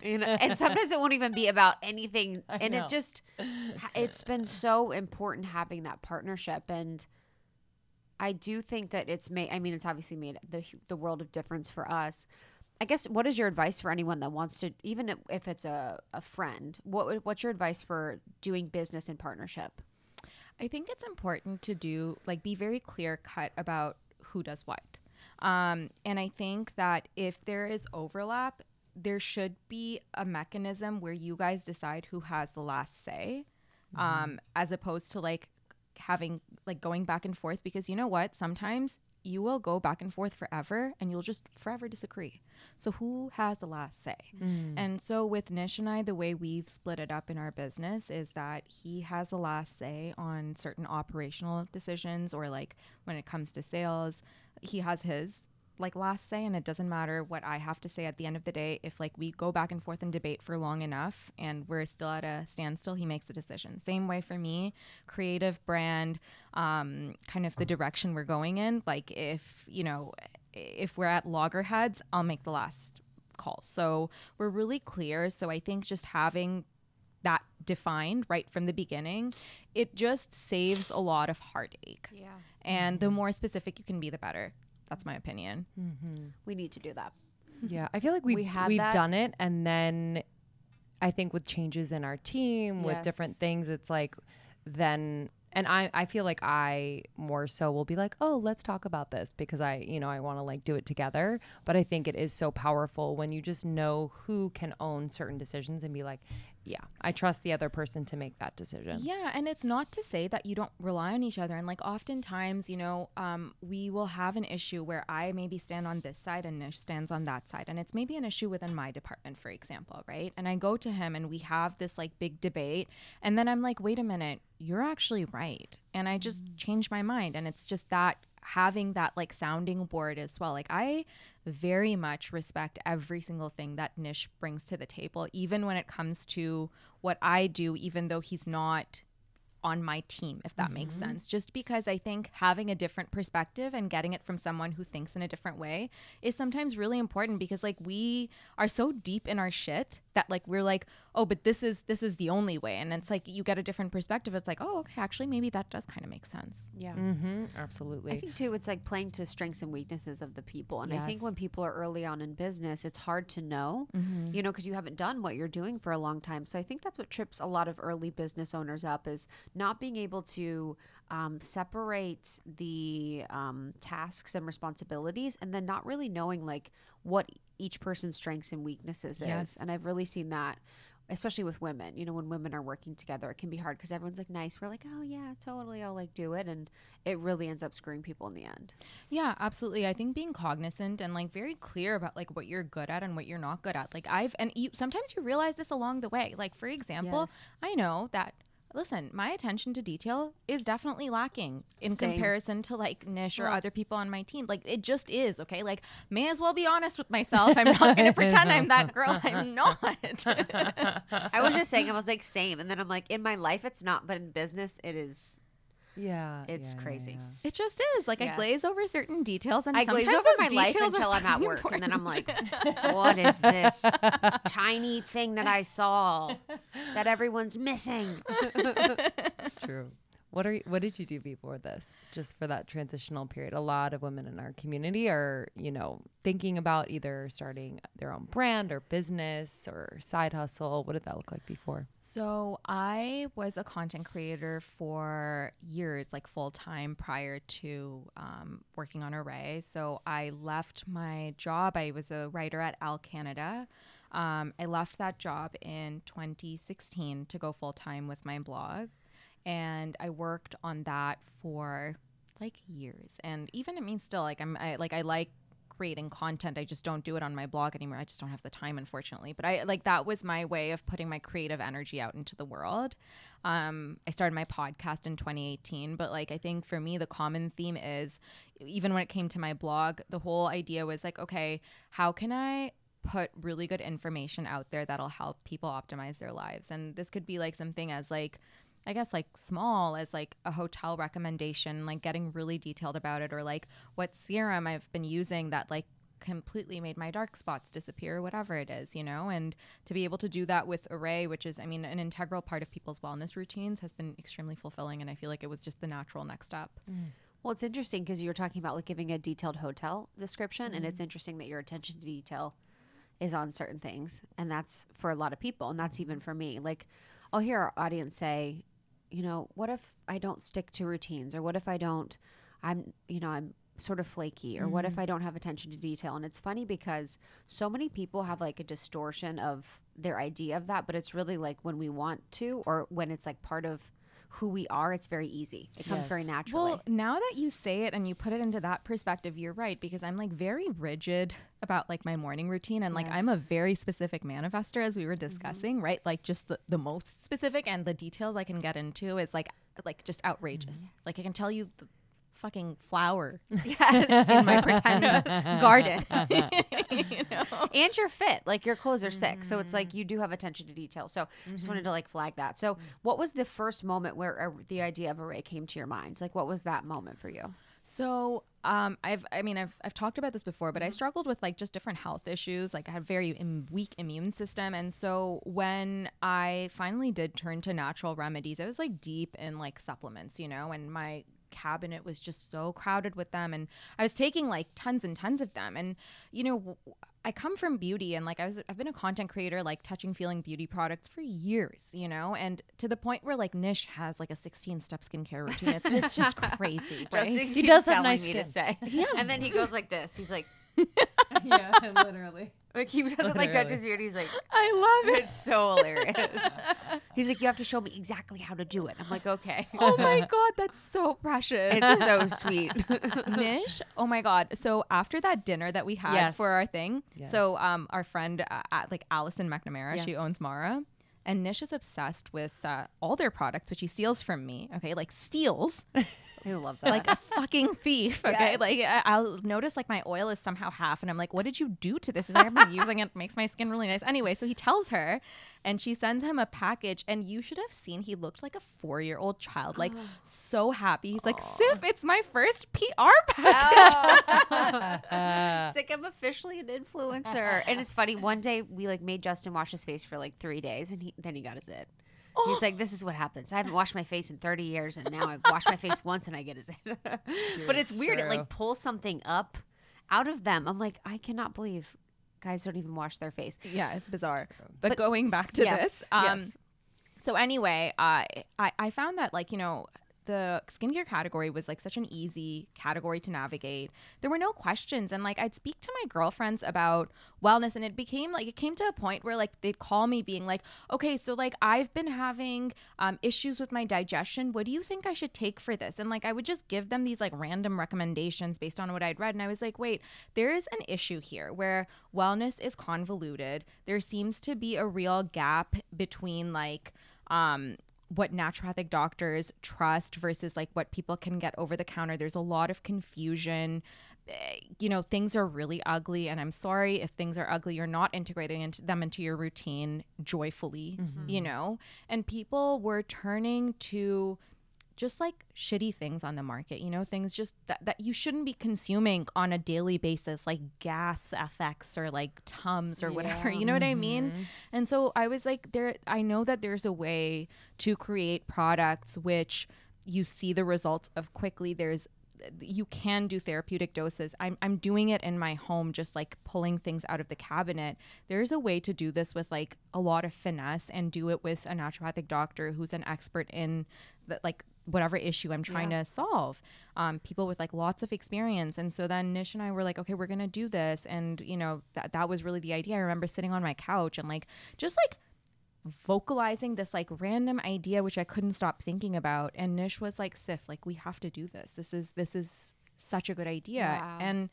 You know, and sometimes it won't even be about anything. And it just, it's been so important having that partnership. And I do think that it's obviously made the world of difference for us. I guess, what is your advice for anyone that wants to, even if it's a friend, what's your advice for doing business in partnership? I think it's important to be very clear cut about who does what. And I think that if there is overlap, there should be a mechanism where you guys decide who has the last say, as opposed to like having like going back and forth, because you know what, sometimes you will go back and forth forever and you'll just forever disagree. So who has the last say? And so with Nish and I, the way we've split it up in our business is that he has the last say on certain operational decisions, or like when it comes to sales, he has his like last say, and it doesn't matter what I have to say at the end of the day. If like we go back and forth and debate for long enough and we're still at a standstill, he makes the decision. Same way for me, creative brand, kind of the direction we're going in. Like if we're at loggerheads, I'll make the last call. So we're really clear. So I think just having that defined right from the beginning, it just saves a lot of heartache. Yeah. And the more specific you can be, the better. That's my opinion. We need to do that. Yeah, I feel like we've done it, and then I think with changes in our team, with different things, it's like then And I feel like I more so will be like, oh, let's talk about this because I want to like do it together. But I think it is so powerful when you just know who can own certain decisions and be like, yeah, I trust the other person to make that decision. Yeah. And it's not to say that you don't rely on each other. And like oftentimes, we will have an issue where I maybe stand on this side and Nish stands on that side. And it's maybe an issue within my department, for example, right? And I go to him and we have this like big debate. And then I'm like, wait a minute, you're actually right. And I just change my mind. And it's just that having that like sounding board as well. Like I very much respect every single thing that Nish brings to the table, even when it comes to what I do, even though he's not on my team, if that makes sense. Just because I think having a different perspective and getting it from someone who thinks in a different way is sometimes really important, because like we are so deep in our shit that like we're like, oh, but this is the only way. And it's like you get a different perspective. It's like, oh, okay, actually maybe that does kind of make sense. Yeah. Absolutely. I think too, it's like playing to strengths and weaknesses of the people. And I think when people are early on in business, it's hard to know, because you haven't done what you're doing for a long time. So I think that's what trips a lot of early business owners up, is not being able to separate the tasks and responsibilities, and then not really knowing like what each person's strengths and weaknesses is. And I've really seen that, especially with women. When women are working together, it can be hard because everyone's like nice. We're like, oh yeah, totally, I'll like do it. And it really ends up screwing people in the end. Yeah, absolutely. I think being cognizant and like very clear about like what you're good at and what you're not good at. Like sometimes you realize this along the way. Like for example, I know that, listen, my attention to detail is definitely lacking in comparison to like Nish or other people on my team. Like it just is. Okay. Like may as well be honest with myself. I'm not going to pretend I'm that girl. I'm not. I was just saying, I was like, same. And then I'm like, in my life, it's not, but in business, it is. Yeah. It's crazy. It just is. Like I glaze over certain details, and I glaze over my life until I'm at work. And then I'm like, what is this tiny thing that I saw that everyone's missing? It's true. What did you do before this, just for that transitional period? A lot of women in our community are, thinking about either starting their own brand or business or side hustle. What did that look like before? So I was a content creator for years, like full time, prior to working on Arrae. So I left my job. I was a writer at Al Canada. I left that job in 2016 to go full time with my blog. And I worked on that for like years. And even, still like I like creating content. I just don't do it on my blog anymore. I just don't have the time, unfortunately. But that was my way of putting my creative energy out into the world. I started my podcast in 2018, but like I think for me the common theme is, even when it came to my blog, the whole idea was like, okay, how can I put really good information out there that'll help people optimize their lives? And this could be like something as like, I guess like small as like a hotel recommendation, like getting really detailed about it, or like what serum I've been using that like completely made my dark spots disappear, whatever it is, and to be able to do that with Arrae, which is, an integral part of people's wellness routines, has been extremely fulfilling. And I feel like it was just the natural next step. Well, it's interesting because you were talking about like giving a detailed hotel description, and it's interesting that your attention to detail is on certain things. And that's for a lot of people. And that's even for me. Like I'll hear our audience say, what if I don't stick to routines, or what if I'm sort of flaky, or what if I don't have attention to detail? And it's funny because so many people have like a distortion of their idea of that, but it's really like when we want to, or when it's like part of who we are, it's very easy. It comes very naturally. Well, now that you say it and you put it into that perspective, you're right, because I'm like very rigid about like my morning routine, and like I'm a very specific manifester, as we were discussing, right? Like just the most specific, and the details I can get into is like just outrageous. Like I can tell you the fucking flower in my pretend garden. And you're fit, like your clothes are sick, so it's like you do have attention to detail. So just wanted to like flag that. So what was the first moment where the idea of Arrae came to your mind? Like what was that moment for you? So I've talked about this before, but I struggled with like just different health issues. Like I had very weak immune system. And so when I finally did turn to natural remedies, I was like deep in like supplements, and my cabinet was just so crowded with them. And I was taking like tons and tons of them. And, you know, I come from beauty, and like I've been a content creator, like touching, feeling beauty products for years, you know, and to the point where like Nish has like a 16-step skincare routine. It's just crazy. Right? He does have nice skin. To say. And then he goes like this. He's like, yeah, literally. Like he doesn't like touch his beard. He's like, I love it. It's so hilarious. He's like, you have to show me exactly how to do it. I'm like, okay. Oh my God, that's so precious. It's so sweet. Nish, oh my God. So after that dinner that we had for our thing, so our friend like Allison McNamara, she owns Mara. And Nish is obsessed with all their products, which he steals from me. Okay, like steals. I love that. Like a fucking thief. Okay, like I'll notice like my oil is somehow half, and I'm like, what did you do to this? I've been using it. Makes my skin really nice. Anyway, so he tells her, and she sends him a package, and you should have seen he looked like a 4-year-old child, like so happy. He's like, Sif, it's my first PR package. It's like, I'm officially an influencer. And it's funny. One day we like made Justin wash his face for like 3 days, and then he got his it. He's like, this is what happens. I haven't washed my face in 30 years, and now I've washed my face once, and I get a zit. But it's weird. It like pulls something up out of them. I'm like, I cannot believe guys don't even wash their face. Yeah, it's bizarre. But going back to this. So anyway, I found that like, you know, the skincare category was like such an easy category to navigate. There were no questions. And like, I'd speak to my girlfriends about wellness, and it came to a point where like they'd call me being like, okay, so like I've been having issues with my digestion. What do you think I should take for this? And like, I would just give them these like random recommendations based on what I'd read. And I was like, wait, there is an issue here where wellness is convoluted. There seems to be a real gap between like, what naturopathic doctors trust versus like what people can get over the counter. There's a lot of confusion. You know, things are really ugly, and I'm sorry if things are ugly. You're not integrating them into your routine joyfully, you know, and people were turning to just like shitty things on the market, you know, things just that you shouldn't be consuming on a daily basis, like gas FX or like Tums or whatever, you know what I mean? And so I was like, I know that there's a way to create products which you see the results of quickly. You can do therapeutic doses. I'm doing it in my home, just like pulling things out of the cabinet. There's a way to do this with like a lot of finesse and do it with a naturopathic doctor who's an expert in like whatever issue I'm trying to solve. People with like lots of experience. And so then Nish and I were like, okay, we're going to do this. And you know, that was really the idea. I remember sitting on my couch and like, just like vocalizing this like random idea, which I couldn't stop thinking about. And Nish was like, Sif, like we have to do this. This is such a good idea. Wow. And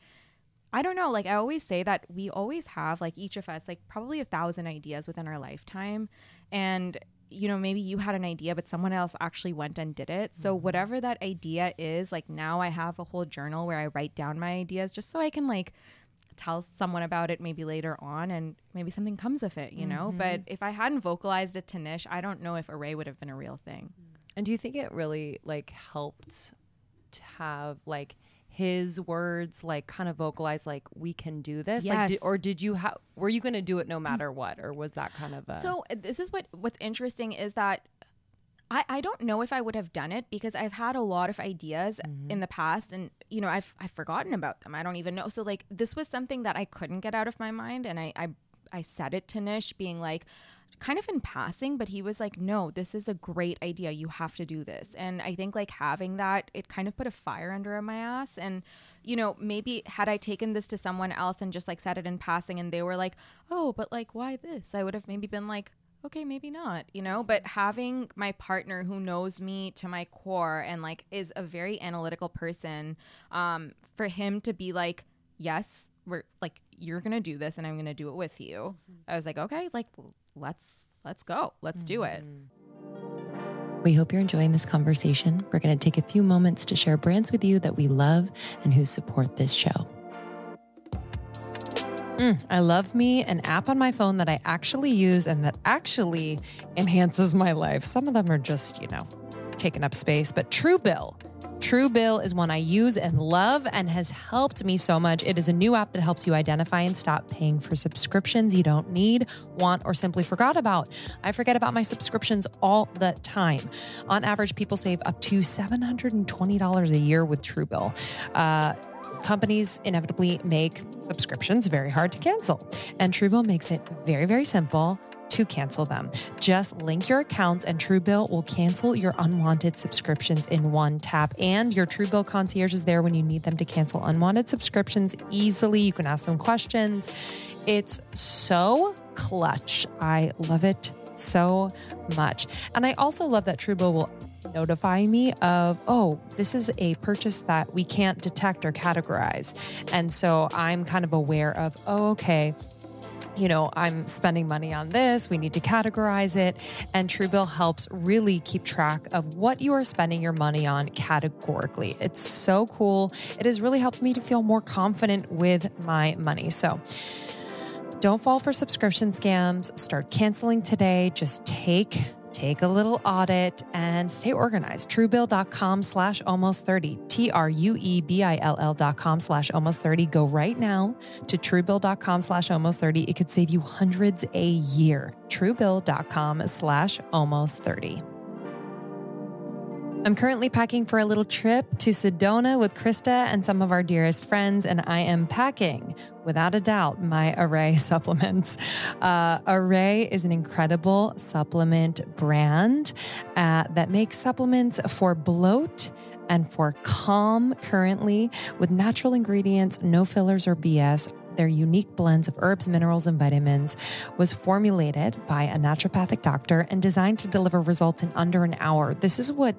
I don't know, like I always say that we always have like each of us, like probably 1,000 ideas within our lifetime. And you know, maybe you had an idea, but someone else actually went and did it. So whatever that idea is, like now I have a whole journal where I write down my ideas just so I can like tell someone about it maybe later on and maybe something comes of it, you know? But if I hadn't vocalized it to Nish, I don't know if Arrae would have been a real thing. And do you think it really like helped to have like his words like kind of vocalize like we can do this? Yes. Like were you going to do it no matter what, or was that kind of So this is what's interesting is that I don't know if I would have done it because I've had a lot of ideas in the past, and you know, I've forgotten about them. I don't even know. So like this was something that I couldn't get out of my mind, and I said it to Nish being like, kind of in passing, but he was like, no, this is a great idea. You have to do this. And I think like having that, it kind of put a fire under my ass. And, you know, maybe had I taken this to someone else and just like said it in passing and they were like, oh, but like, why this? I would have maybe been like, okay, maybe not, you know, but having my partner who knows me to my core and like is a very analytical person, for him to be like, yes, we're like, you're going to do this and I'm going to do it with you. I was like, okay, like, let's go. Let's do it. We hope you're enjoying this conversation. We're going to take a few moments to share brands with you that we love and who support this show. I love me, an app on my phone that I actually use and that actually enhances my life. Some of them are just, you know, taken up space, but Truebill. Truebill is one I use and love and has helped me so much. It is a new app that helps you identify and stop paying for subscriptions you don't need, want, or simply forgot about. I forget about my subscriptions all the time. On average, people save up to $720 a year with Truebill. Companies inevitably make subscriptions very hard to cancel, and Truebill makes it very, very simple to cancel them. Just link your accounts and Truebill will cancel your unwanted subscriptions in one tap. And your Truebill concierge is there when you need them to cancel unwanted subscriptions easily. You can ask them questions. It's so clutch. I love it so much. And I also love that Truebill will notify me of, oh, this is a purchase that we can't detect or categorize. And so I'm kind of aware of, oh, okay, you know, I'm spending money on this. We need to categorize it. And Truebill helps really keep track of what you are spending your money on categorically. It's so cool. It has really helped me to feel more confident with my money. So don't fall for subscription scams. Start canceling today. Just take a little audit and stay organized. Truebill.com/almost30. Truebill.com/almost30. Go right now to Truebill.com/almost30. It could save you hundreds a year. Truebill.com/almost30. I'm currently packing for a little trip to Sedona with Krista and some of our dearest friends, and I am packing, without a doubt, my Arrae supplements. Arrae is an incredible supplement brand that makes supplements for bloat and for calm currently with natural ingredients, no fillers or BS. Their unique blends of herbs, minerals, and vitamins was formulated by a naturopathic doctor and designed to deliver results in under an hour. This is what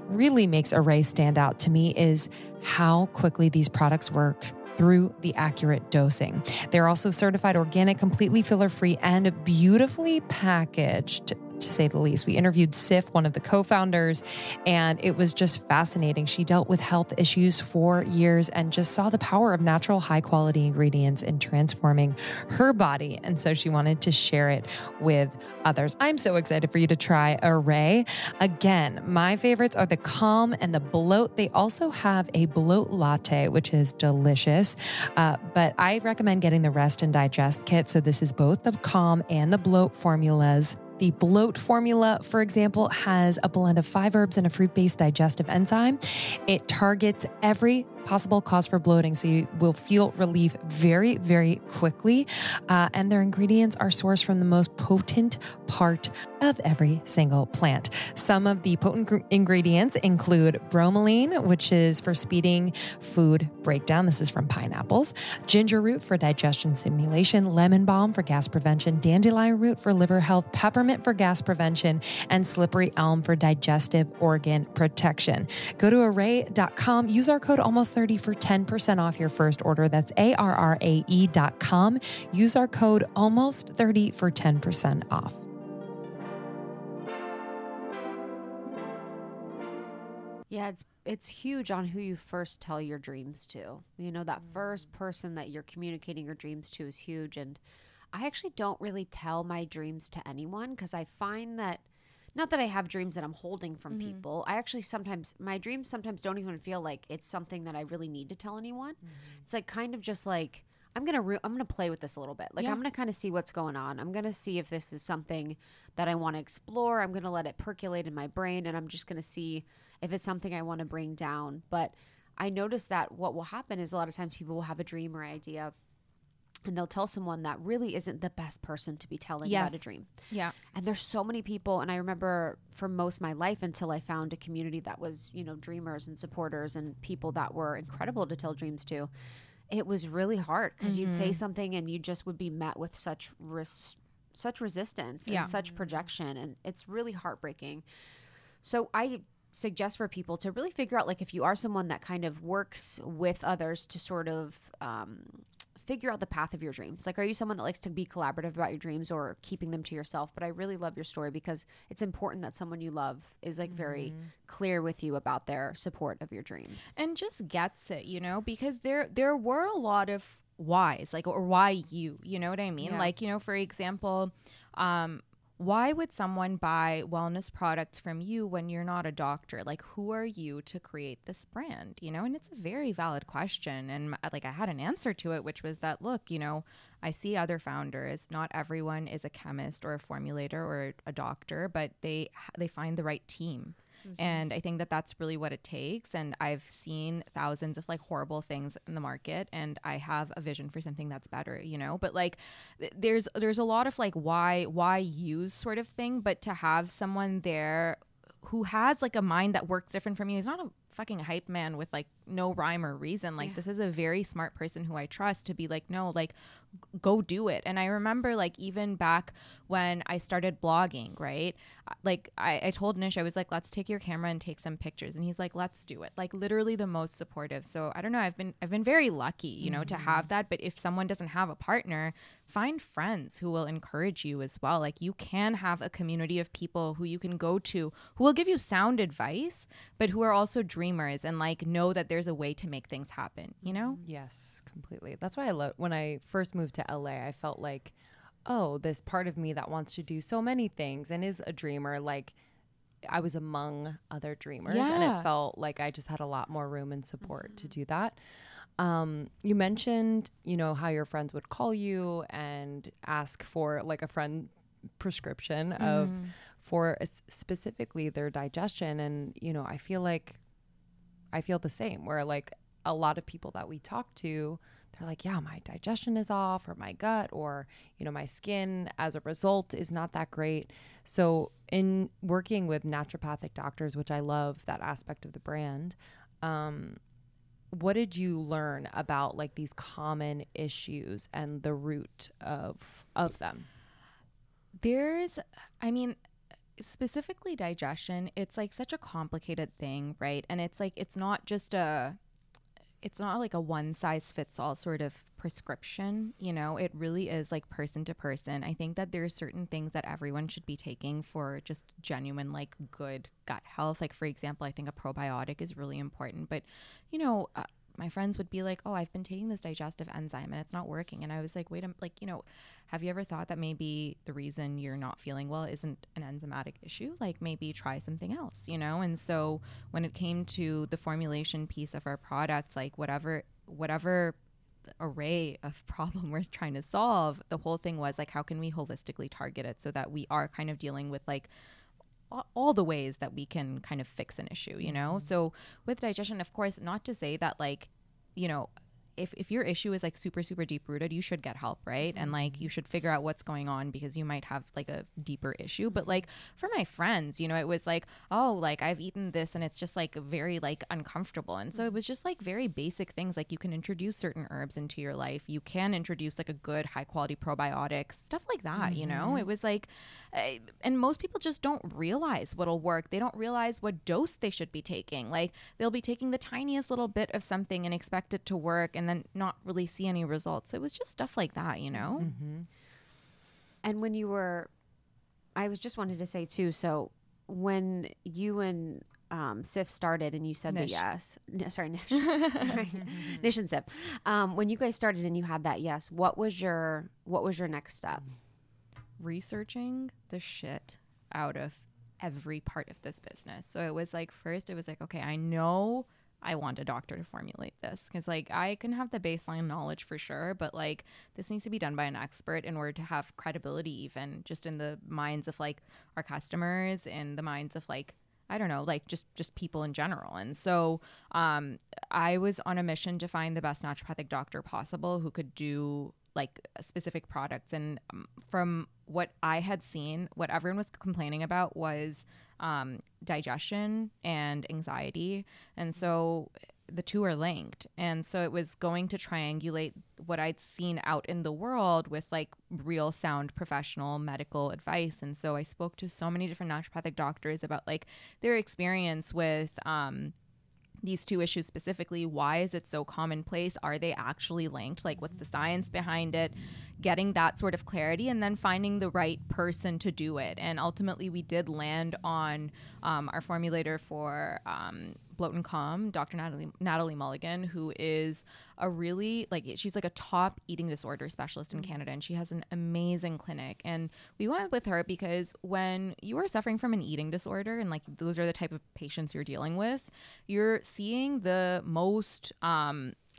really makes Arrae stand out to me, is how quickly these products work through the accurate dosing. They're also certified organic, completely filler-free, and beautifully packaged, to say the least. We interviewed Sif, one of the co-founders, and it was just fascinating. She dealt with health issues for years and just saw the power of natural, high-quality ingredients in transforming her body. And so she wanted to share it with others. I'm so excited for you to try Arrae. Again, my favorites are the Calm and the Bloat. They also have a Bloat Latte, which is delicious. But I recommend getting the Rest and Digest kit. So this is both the Calm and the Bloat formulas. The Bloat formula, for example, has a blend of 5 herbs and a fruit-based digestive enzyme. It targets every possible cause for bloating, so you will feel relief very, very quickly. And their ingredients are sourced from the most potent part of every single plant. Some of the potent ingredients include bromelain, which is for speeding food breakdown. This is from pineapples. Ginger root for digestion stimulation. Lemon balm for gas prevention. Dandelion root for liver health. Peppermint for gas prevention. And slippery elm for digestive organ protection. Go to Arrae.com. Use our code almost30 for 10% off your first order. That's ARRAE.com. Use our code almost30 for 10% off. Yeah, it's huge on who you first tell your dreams to. You know, that first person that you're communicating your dreams to is huge. And I actually don't really tell my dreams to anyone, because I find that, not that I have dreams that I'm holding from people. I actually my dreams sometimes don't even feel like it's something that I really need to tell anyone. It's like kind of just like, I'm gonna play with this a little bit. Like, I'm gonna kind of see what's going on. I'm gonna see if this is something that I want to explore. I'm gonna let it percolate in my brain, and I'm just gonna see if it's something I want to bring down. But I noticed that what will happen is a lot of times people will have a dream or idea, and they'll tell someone that really isn't the best person to be telling about a dream. Yeah. And there's so many people. And I remember for most of my life, until I found a community that was, you know, dreamers and supporters and people that were incredible to tell dreams to, it was really hard, because you'd say something and you just would be met with such resistance and such projection. And it's really heartbreaking. So I suggest for people to really figure out, like, if you are someone that kind of works with others to sort of figure out the path of your dreams. Like, are you someone that likes to be collaborative about your dreams, or keeping them to yourself? But I really love your story, because it's important that someone you love is like very clear with you about their support of your dreams. And just gets it, you know, because there were a lot of whys, like, or why you know what I mean? Yeah. Like, you know, for example, why would someone buy wellness products from you when you're not a doctor? Like, who are you to create this brand? You know, and it's a very valid question. And like, I had an answer to it, which was that, look, you know, I see other founders. Not everyone is a chemist or a formulator or a doctor, but they find the right team. And I think that that's really what it takes. And I've seen thousands of like horrible things in the market, and I have a vision for something that's better, you know. But like, there's a lot of like why use sort of thing, but to have someone there who has like a mind that works different from you. He's not a fucking hype man with like no rhyme or reason. Like, this is a very smart person who I trust to be like, no, like, go do it. And I remember like even back when I started blogging, right? Like I told Nish, I was like, let's take your camera and take some pictures. And he's like, let's do it. Like, literally the most supportive. So I don't know. I've been very lucky, you know, to have that. But if someone doesn't have a partner, find friends who will encourage you as well. Like, you can have a community of people who you can go to, who will give you sound advice, but who are also dreamers and like know that there's a way to make things happen, you know? Yes, completely. That's why when I first moved to LA, I felt like, oh, this part of me that wants to do so many things and is a dreamer, like I was among other dreamers, and it felt like I just had a lot more room and support to do that. You mentioned, you know, how your friends would call you and ask for like a friend prescription of for specifically their digestion. And, you know, I feel the same, where like a lot of people that we talk to, they're like, yeah, my digestion is off, or my gut, or, you know, my skin as a result is not that great. So in working with naturopathic doctors, which I love that aspect of the brand, what did you learn about like these common issues and the root of them? Specifically digestion, it's like such a complicated thing, right? And it's like, it's not like a one size fits all sort of prescription, you know. It really is like person to person. I think that there are certain things that everyone should be taking for just genuine like good gut health. Like, for example, I think a probiotic is really important, but you know, my friends would be like, oh, I've been taking this digestive enzyme and it's not working. And I was like, wait, I'm like, you know, have you ever thought that maybe the reason you're not feeling well isn't an enzymatic issue? Like, maybe try something else, you know? And so when it came to the formulation piece of our products, like whatever array of problem we're trying to solve, the whole thing was like, how can we holistically target it so that we are kind of dealing with like all the ways that we can kind of fix an issue, you know? So with digestion, of course, not to say that like, you know, if your issue is like super, super deep rooted, you should get help, right? And like, you should figure out what's going on because you might have like a deeper issue. But like for my friends, you know, it was like, oh, like I've eaten this and it's just like very like uncomfortable. And so it was just like very basic things. Like, you can introduce certain herbs into your life. You can introduce like a good high quality probiotic, stuff like that, you know? It was like, and most people just don't realize what'll work. They don't realize what dose they should be taking. Like, they'll be taking the tiniest little bit of something and expect it to work and then not really see any results. It was just stuff like that, you know? And when you were, I was just wanted to say too, so when you and Sif started and you said Nish. Nish. Sorry. Nish and Sif. When you guys started and you had that yes, what was your next step? Researching the shit out of every part of this business. So it was like, first it was like, okay, I know I want a doctor to formulate this because like I can have the baseline knowledge for sure, but like this needs to be done by an expert in order to have credibility, even just in the minds of like our customers and the minds of like, I don't know, like just people in general. And so I was on a mission to find the best naturopathic doctor possible who could do like specific products. And from what I had seen, what everyone was complaining about was digestion and anxiety. And so the two are linked. And so it was going to triangulate what I'd seen out in the world with like real sound professional medical advice. And so I spoke to so many different naturopathic doctors about like their experience with these two issues specifically. Why is it so commonplace? Are they actually linked? Like, what's the science behind it? Getting that sort of clarity and then finding the right person to do it. And ultimately we did land on our formulator for Bloat and Calm, Dr. Natalie Mulligan, who is a really, like, she's like a top eating disorder specialist in Canada, and she has an amazing clinic. And we went with her because when you are suffering from an eating disorder, and like those are the type of patients you're dealing with, you're seeing the most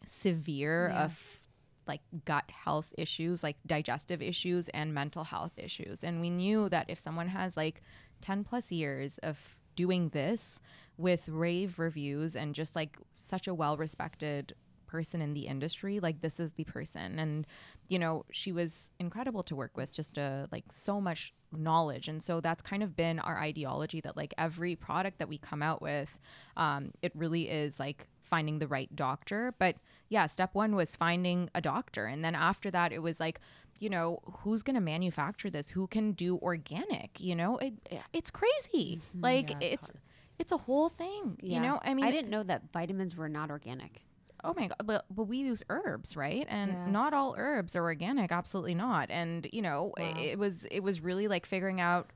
severe of like gut health issues, like digestive issues and mental health issues. And we knew that if someone has like 10 plus years of doing this with rave reviews and just like such a well-respected person in the industry, like this is the person. And you know, she was incredible to work with, just like so much knowledge. And so that's kind of been our ideology, that like every product that we come out with, it really is like finding the right doctor. But yeah, step one was finding a doctor, and then after that it was like, you know, who's going to manufacture this, who can do organic, you know, it's crazy. Like it's a whole thing, you know. I mean, I didn't know that vitamins were not organic. Oh my God. But we use herbs, right? And not all herbs are organic. Absolutely not. And, you know, it was really like figuring out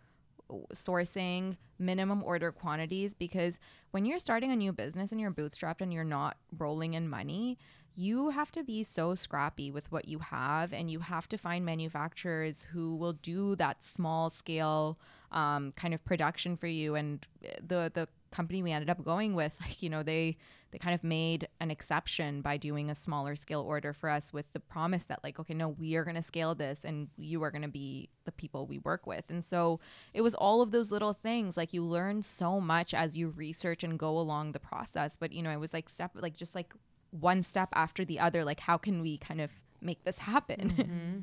sourcing minimum order quantities, because when you're starting a new business and you're bootstrapped and you're not rolling in money, you have to be so scrappy with what you have, and you have to find manufacturers who will do that small scale kind of production for you. And the company we ended up going with, like, you know, they kind of made an exception by doing a smaller scale order for us, with the promise that like, okay, no, we are going to scale this and you are going to be the people we work with. And so it was all of those little things. Like, you learn so much as you research and go along the process. But, you know, it was like just like one step after the other. Like, how can we kind of make this happen? Mm-hmm.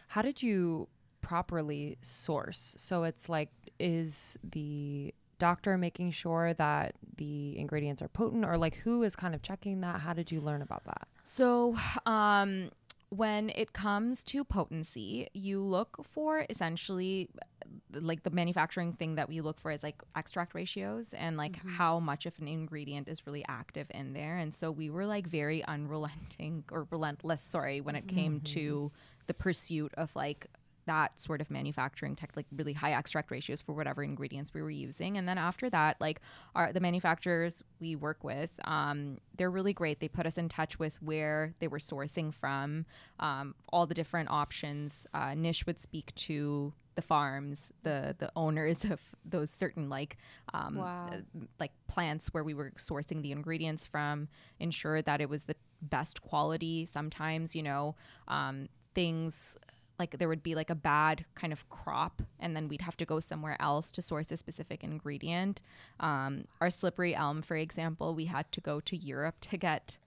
How did you properly source? So it's like, is the doctor making sure that the ingredients are potent, or like who is kind of checking that? How did you learn about that? So when it comes to potency, you look for essentially like the manufacturing thing that we look for is like extract ratios and like how much of an ingredient is really active in there. And so we were like very relentless, when it came to the pursuit of like that sort of manufacturing tech, like really high extract ratios for whatever ingredients we were using. And then after that, like the manufacturers we work with, they're really great. They put us in touch with where they were sourcing from, all the different options. Nish would speak to the farms, the owners of those certain like plants where we were sourcing the ingredients from, ensure that it was the best quality. Sometimes, you know, things like there would be like a bad kind of crop, and then we'd have to go somewhere else to source a specific ingredient. Our slippery elm, for example, we had to go to Europe to get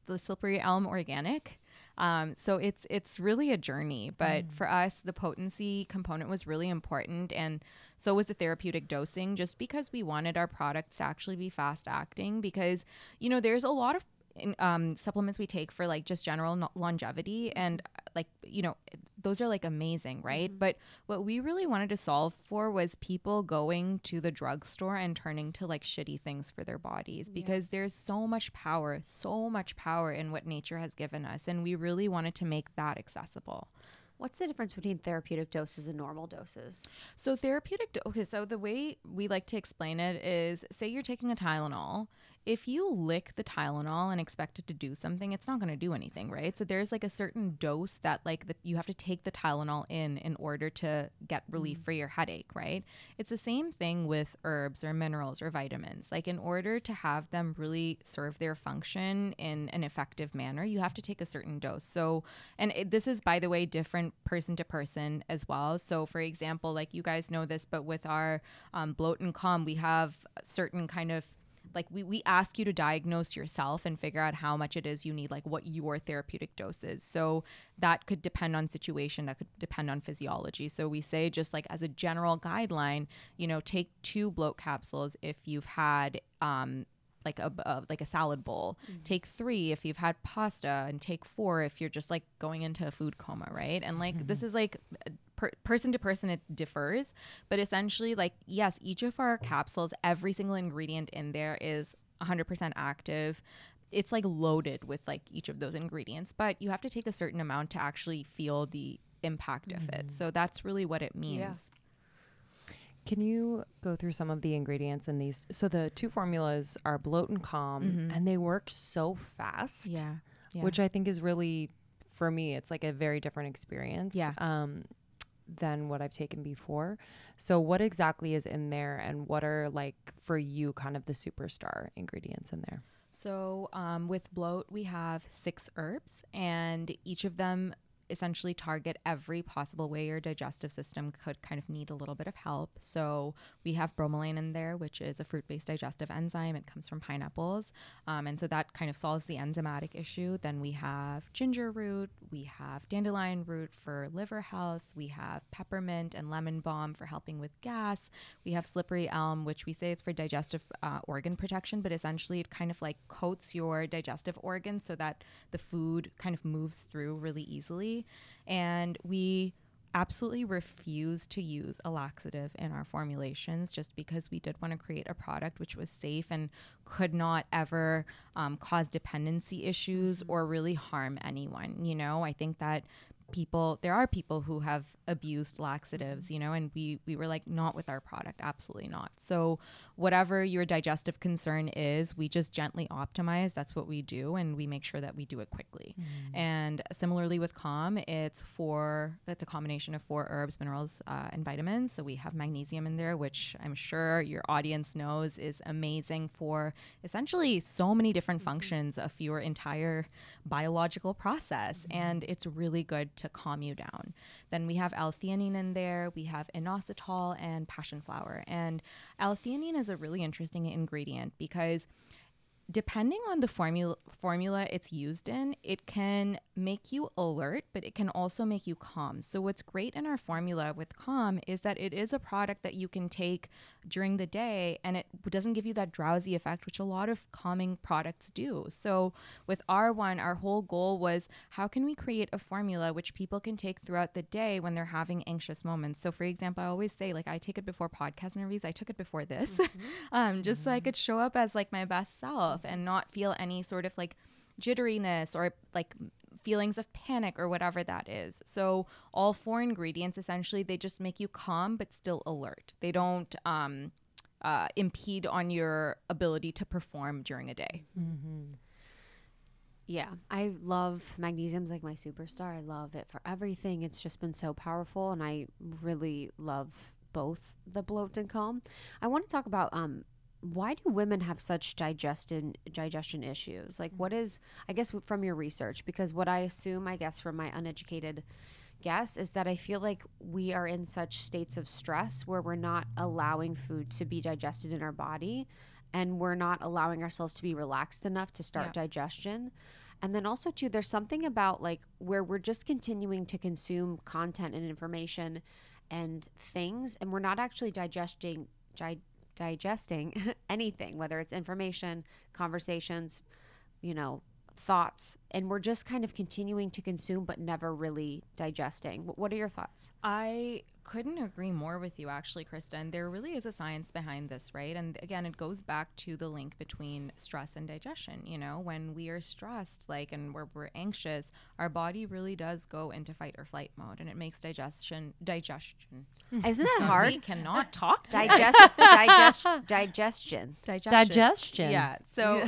the slippery elm organic. So it's really a journey, but for us, the potency component was really important. And so was the therapeutic dosing, just because we wanted our products to actually be fast acting, because, you know, there's a lot of supplements we take for like just general longevity, and like, you know, those are like amazing, right? But what we really wanted to solve for was people going to the drugstore and turning to like shitty things for their bodies, because there's so much power in what nature has given us, and we really wanted to make that accessible. What's the difference between therapeutic doses and normal doses? So so the way we like to explain it is, say you're taking a Tylenol. If you lick the Tylenol and expect it to do something, it's not going to do anything, right? So there's like a certain dose that like you have to take the Tylenol in order to get relief for your headache, right? It's the same thing with herbs or minerals or vitamins. Like, in order to have them really serve their function in an effective manner, you have to take a certain dose. So, and this is, by the way, different person to person as well. So for example, like you guys know this, but with our Bloat and Calm, we have certain kind of, like we ask you to diagnose yourself and figure out how much it is you need, like what your therapeutic dose is. So that could depend on situation, that could depend on physiology. So we say, just like as a general guideline, you know, take 2 bloat capsules if you've had like a salad bowl. Take 3 if you've had pasta, and take 4 if you're just like going into a food coma, right? And like this is like person to person, it differs, but essentially, like, yes, each of our capsules, every single ingredient in there is 100% active. It's like loaded with like each of those ingredients, but you have to take a certain amount to actually feel the impact of it. So that's really what it means. Can you go through some of the ingredients in these? So the 2 formulas are Bloat and Calm, and they work so fast. Yeah. Which I think is really, for me, it's like a very different experience than what I've taken before. So what exactly is in there, and what are, like, for you, kind of the superstar ingredients in there? So with Bloat, we have 6 herbs, and each of them essentially target every possible way your digestive system could kind of need a little bit of help. So we have bromelain in there, which is a fruit-based digestive enzyme. It comes from pineapples. And so that kind of solves the enzymatic issue. Then we have ginger root. We have dandelion root for liver health. We have peppermint and lemon balm for helping with gas. We have slippery elm, which we say it's for digestive organ protection, but essentially it kind of like coats your digestive organs so that the food kind of moves through really easily. And we absolutely refuse to use a laxative in our formulations just because we did want to create a product which was safe and could not ever cause dependency issues or really harm anyone. You know, I think that there are people who have abused laxatives, you know, and we were like, not with our product, absolutely not. So whatever your digestive concern is, we just gently optimize. That's what we do, and we make sure that we do it quickly. And similarly with Calm, it's a combination of 4 herbs, minerals, and vitamins. So we have magnesium in there, which I'm sure your audience knows is amazing for essentially so many different functions of your entire biological process. And it's really good to calm you down. Then we have L-theanine in there. We have inositol and passion flower. And L-theanine is a really interesting ingredient because depending on the formula it's used in, it can make you alert, but it can also make you calm. So what's great in our formula with Calm is that it is a product that you can take during the day, and it doesn't give you that drowsy effect, which a lot of calming products do. So with our one, our whole goal was, how can we create a formula which people can take throughout the day when they're having anxious moments? So for example, I always say, like, I take it before podcast interviews. I took it before this, just so I could show up as like my best self and not feel any sort of like jitteriness or like feelings of panic or whatever that is. So all 4 ingredients, essentially, they just make you calm but still alert. They don't impede on your ability to perform during a day. Yeah, I love magnesium's like my superstar. I love it for everything. It's just been so powerful, and I really love both the Bloat and Calm. I want to talk about why do women have such digestion issues? Like, what is, I guess, from your research, because what I assume, I guess, from my uneducated guess, is that I feel like we are in such states of stress where we're not allowing food to be digested in our body, and we're not allowing ourselves to be relaxed enough to start digestion. And then also, too, there's something about like where we're just continuing to consume content and information and things, and we're not actually digesting anything, whether it's information, conversations, you know, thoughts, and we're just kind of continuing to consume but never really digesting. What are your thoughts? I couldn't agree more with you, actually, Krista. And there really is a science behind this, right? And again, it goes back to the link between stress and digestion. You know, when we are stressed, like, and we're anxious, our body really does go into fight or flight mode, and it makes digestion. Isn't that hard? We cannot talk to digestion. Yeah. So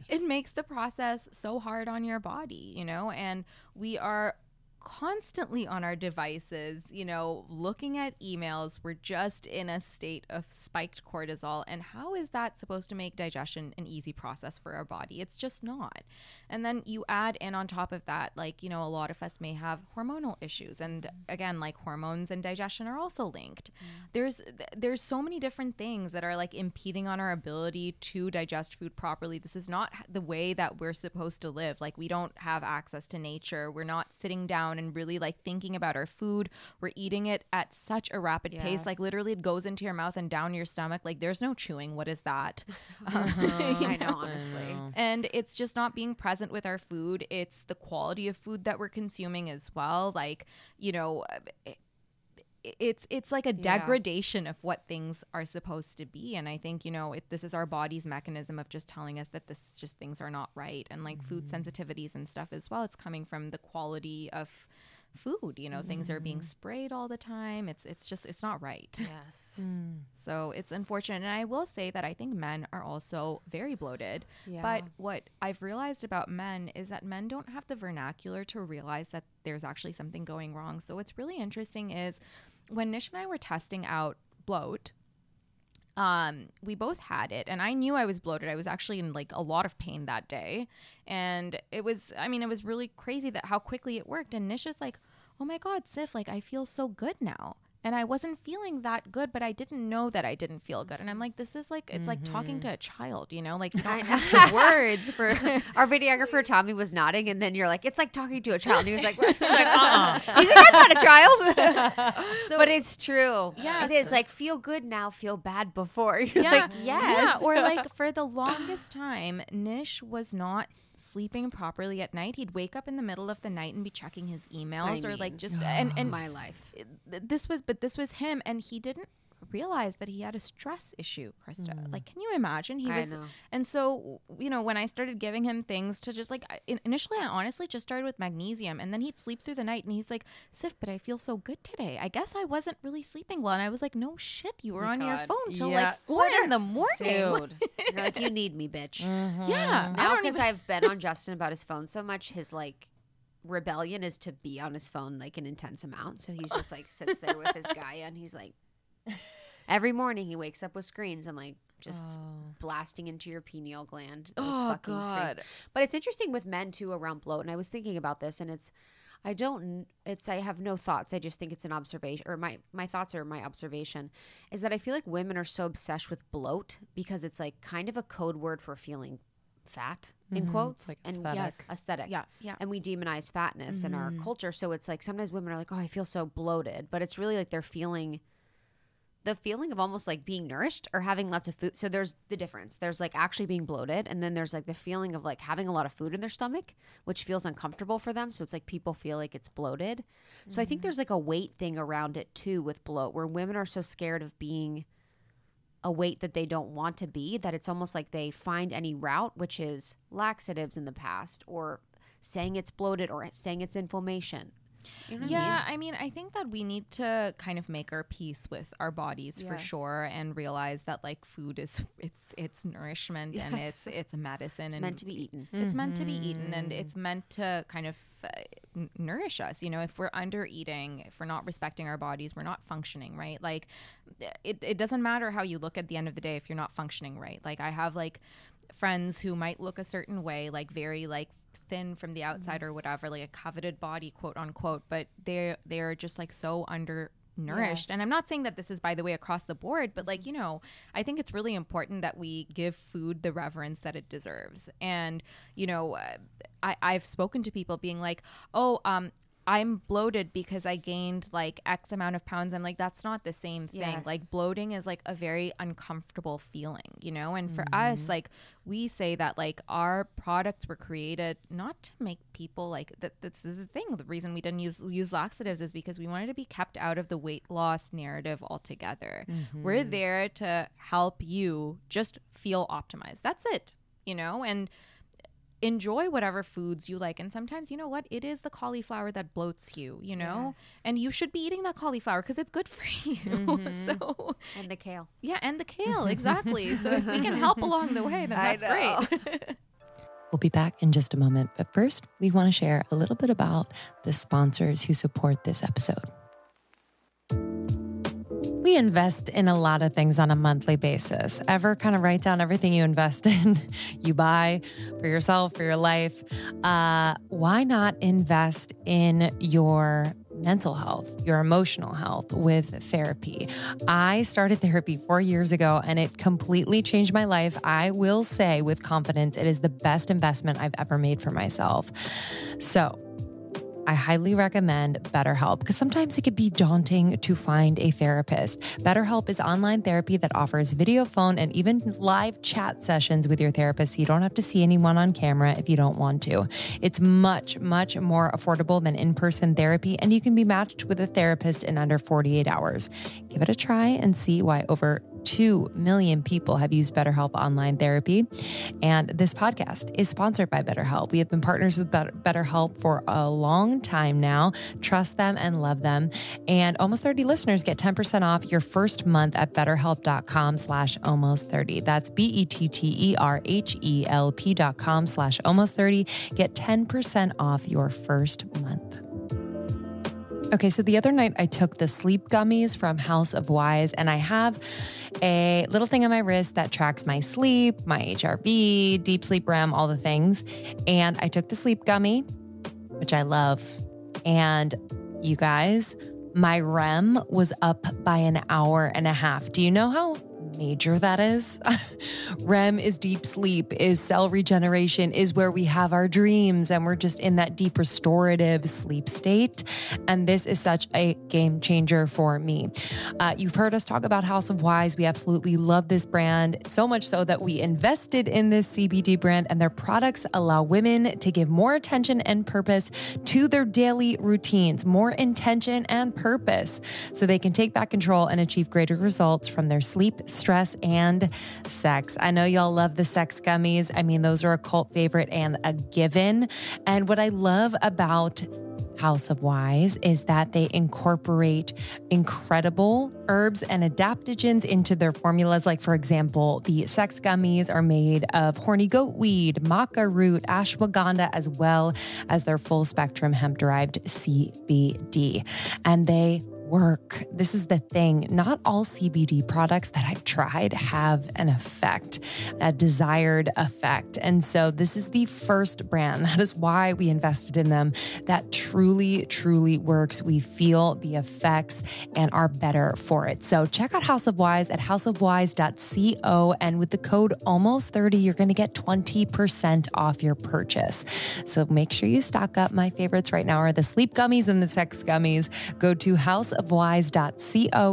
it makes the process so hard on your body, you know, and we are constantly on our devices, you know, looking at emails. We're just in a state of spiked cortisol. And how is that supposed to make digestion an easy process for our body? It's just not. And then you add in on top of that, like, you know, a lot of us may have hormonal issues. And again, like, hormones and digestion are also linked. There's so many different things that are like impeding on our ability to digest food properly. This is not the way that we're supposed to live. Like, we don't have access to nature. We're not sitting down and really like thinking about our food. We're eating it at such a rapid pace. Like, literally it goes into your mouth and down your stomach. Like, there's no chewing. What is that? I know, honestly. And it's just not being present with our food. It's the quality of food that we're consuming as well. Like, you know, it's like a degradation of what things are supposed to be. And I think, you know, this is our body's mechanism of just telling us that things are not right. And like food sensitivities and stuff as well, it's coming from the quality of food. You know, things are being sprayed all the time. It's not right. Yes. So it's unfortunate. And I will say that I think men are also very bloated. Yeah. But what I've realized about men is that men don't have the vernacular to realize that there's actually something going wrong. So what's really interesting is when Nish and I were testing out bloat, we both had it, and I knew I was bloated. I was actually in like a lot of pain that day, and it was really crazy that how quickly it worked. And Nish is like, oh my God, Sif, like I feel so good now. And I wasn't feeling that good, but I didn't know that I didn't feel good. And I'm like, this is like, it's like talking to a child, you know, like you don't have the words for. Our videographer Tommy was nodding, and then you're like, it's like talking to a child. And he was like, He's like, He's like, I'm not a child. But it's true. Yeah, it is like, feel good now, feel bad before. You're Yeah. like, yes. Yeah. Or like for the longest time, Nish was not sleeping properly at night. He'd wake up in the middle of the night and be checking his emails or like just and my life. This was him, and he didn't realize that he had a stress issue, Krista. Like, can you imagine? I know. And so, you know, when I started giving him things to just like, initially I honestly just started with magnesium, and then he'd sleep through the night, and he's like, Sif, but I feel so good today. I guess I wasn't really sleeping well. And I was like, no shit, you were on your phone till like 4 in the morning. Dude. You're like, you need me, bitch. Yeah. Now, because I've been on Justin about his phone so much, his like rebellion is to be on his phone like an intense amount. So he's just like sits there with his Gaia, and he's like, every morning he wakes up with screens and like just blasting into your pineal gland. Those fucking screens. But it's interesting with men too around bloat. And I was thinking about this, and I have no thoughts. I just think it's an observation, or my thoughts are my observation, is that I feel like women are so obsessed with bloat because it's like kind of a code word for feeling fat in quotes, like and aesthetic. Aesthetic. Yeah. And we demonize fatness in our culture. So it's like sometimes women are like, oh, I feel so bloated, but it's really like they're feeling the feeling of almost like being nourished or having lots of food. So there's the difference. There's like actually being bloated, and then there's like the feeling of like having a lot of food in their stomach, which feels uncomfortable for them. So it's like people feel like it's bloated. So I think there's like a weight thing around it too with bloat, where women are so scared of being a weight that they don't want to be, that it's almost like they find any route, which is laxatives in the past, or saying it's bloated, or saying it's inflammation. You know what I mean, I think that we need to kind of make our peace with our bodies for sure, and realize that like food is it's nourishment, and it's a medicine. It's meant to be eaten. It's meant to be eaten, and it's meant to kind of nourish us. You know, if we're under eating, if we're not respecting our bodies, we're not functioning right. Like it doesn't matter how you look at the end of the day if you're not functioning right. Like I have like friends who might look a certain way, like very like thin from the outside or whatever, like a coveted body, quote unquote, but they're just like so undernourished. And I'm not saying that this is, by the way, across the board, but like, you know, I think it's really important that we give food the reverence that it deserves. And, you know, I've spoken to people being like, I'm bloated because I gained like X amount of pounds. I'm like, that's not the same thing. Yes. Like bloating is like a very uncomfortable feeling, you know? And for us, like we say that like our products were created not to make people like that. This is the thing. The reason we didn't use laxatives is because we wanted to be kept out of the weight loss narrative altogether. We're there to help you just feel optimized. That's it, you know? And enjoy whatever foods you like. And sometimes, you know what, it is the cauliflower that bloats you, you know, and you should be eating that cauliflower because it's good for you. So, and the kale. Yeah, and the kale, exactly. So if we can help along the way, then that's great. We'll be back in just a moment, but first we want to share a little bit about the sponsors who support this episode. We invest in a lot of things on a monthly basis. Ever kind of write down everything you invest in, you buy for yourself, for your life? Why not invest in your mental health, your emotional health with therapy? I started therapy 4 years ago, and it completely changed my life. I will say with confidence, it is the best investment I've ever made for myself. So I highly recommend BetterHelp because sometimes it can be daunting to find a therapist. BetterHelp is online therapy that offers video, phone, and even live chat sessions with your therapist, so you don't have to see anyone on camera if you don't want to. It's much, much more affordable than in-person therapy, and you can be matched with a therapist in under 48 hours. Give it a try and see why over 2 million people have used BetterHelp Online Therapy. And this podcast is sponsored by BetterHelp. We have been partners with BetterHelp for a long time now. Trust them and love them. And Almost 30 listeners get 10% off your first month at betterhelp.com/almost30. That's BETTERHELP.com/almost30. Get 10% off your first month. Okay, so the other night I took the sleep gummies from House of Wise, and I have a little thing on my wrist that tracks my sleep, my HRV, deep sleep REM, all the things. And I took the sleep gummy, which I love. And you guys, my REM was up by an hour and a half. Do you know how major that is? REM is deep sleep, is cell regeneration, is where we have our dreams and we're just in that deep restorative sleep state. And this is such a game changer for me. You've heard us talk about House of Wise. We absolutely love this brand, so much so that we invested in this CBD brand, and their products allow women to give more attention and purpose to their daily routines, more intention and purpose, so they can take back control and achieve greater results from their sleep, stress, and sex. I know y'all love the sex gummies. I mean, those are a cult favorite and a given. And what I love about House of Wise is that they incorporate incredible herbs and adaptogens into their formulas. Like, for example, the sex gummies are made of horny goat weed, maca root, ashwagandha, as well as their full spectrum hemp-derived CBD. And they work. This is the thing. Not all CBD products that I've tried have an effect, a desired effect. And so this is the first brand. That is why we invested in them. That truly, truly works. We feel the effects and are better for it. So check out House of Wise at houseofwise.co. And with the code almost30, you're going to get 20% off your purchase. So make sure you stock up. My favorites right now are the sleep gummies and the sex gummies. Go to houseofwise.co,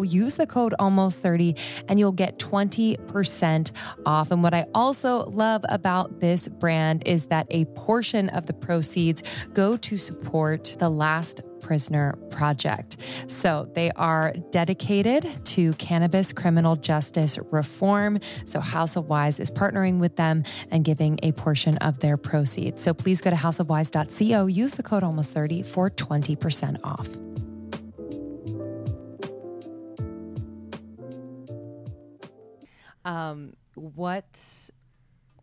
use the code almost30, and you'll get 20% off. And what I also love about this brand is that a portion of the proceeds go to support the Last Prisoner Project. So they are dedicated to cannabis criminal justice reform. So House of Wise is partnering with them and giving a portion of their proceeds. So please go to houseofwise.co, use the code almost30 for 20% off.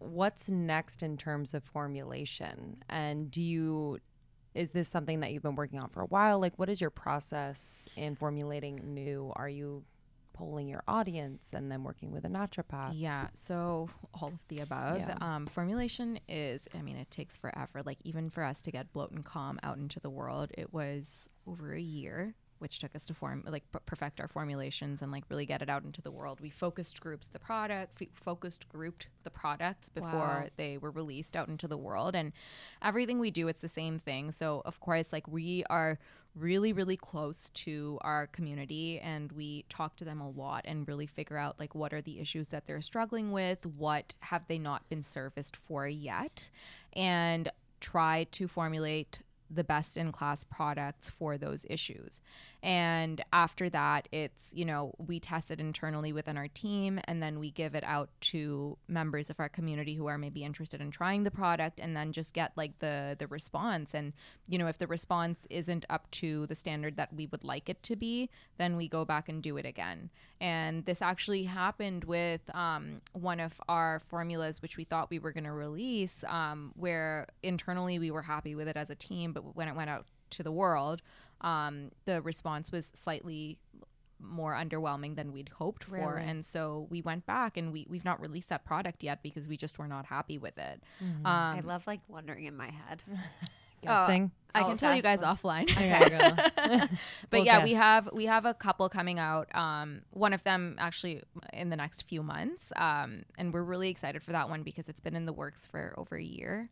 What's next in terms of formulation? And is this something that you've been working on for a while? Like, what is your process in formulating new? Are you polling your audience and then working with a naturopath? Yeah, so all of the above. Yeah. Formulation is, it takes forever. Like, even for us to get Bloat and Calm out into the world, it was over a year, which took us to perfect our formulations and really get it out into the world. We focused grouped the products before they were released out into the world. And everything we do, it's the same thing. So of course, we are really, really close to our community, and we talk to them a lot and really figure out what are the issues that they're struggling with, what have they not been serviced for yet, and try to formulate the best in class products for those issues. And after that, it's, we test it internally within our team, and then we give it out to members of our community who are maybe interested in trying the product, and then just get the response. And, if the response isn't up to the standard that we would like it to be, then we go back and do it again. And this actually happened with one of our formulas, which we thought we were going to release, where internally we were happy with it as a team, but when it went out to the world, the response was slightly more underwhelming than we'd hoped for. And so we went back, and we've not released that product yet because we just were not happy with it. Mm-hmm. I love wondering in my head. Guessing. I can tell you guys offline. But yeah, we have a couple coming out. One of them actually in the next few months. And we're really excited for that one because it's been in the works for over a year.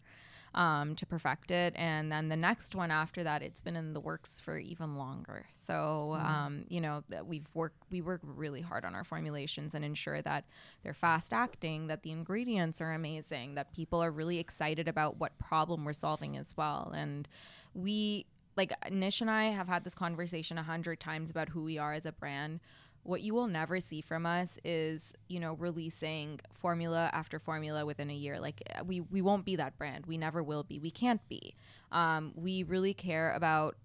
To perfect it, and then the next one after that, it's been in the works for even longer. So that we work really hard on our formulations and ensure that they're fast acting, that the ingredients are amazing, that people are really excited about what problem we're solving as well. And Nish and I have had this conversation 100 times about who we are as a brand. what you will never see from us is, you know, releasing formula after formula within a year. Like we won't be that brand. We never will be. We can't be. We really care about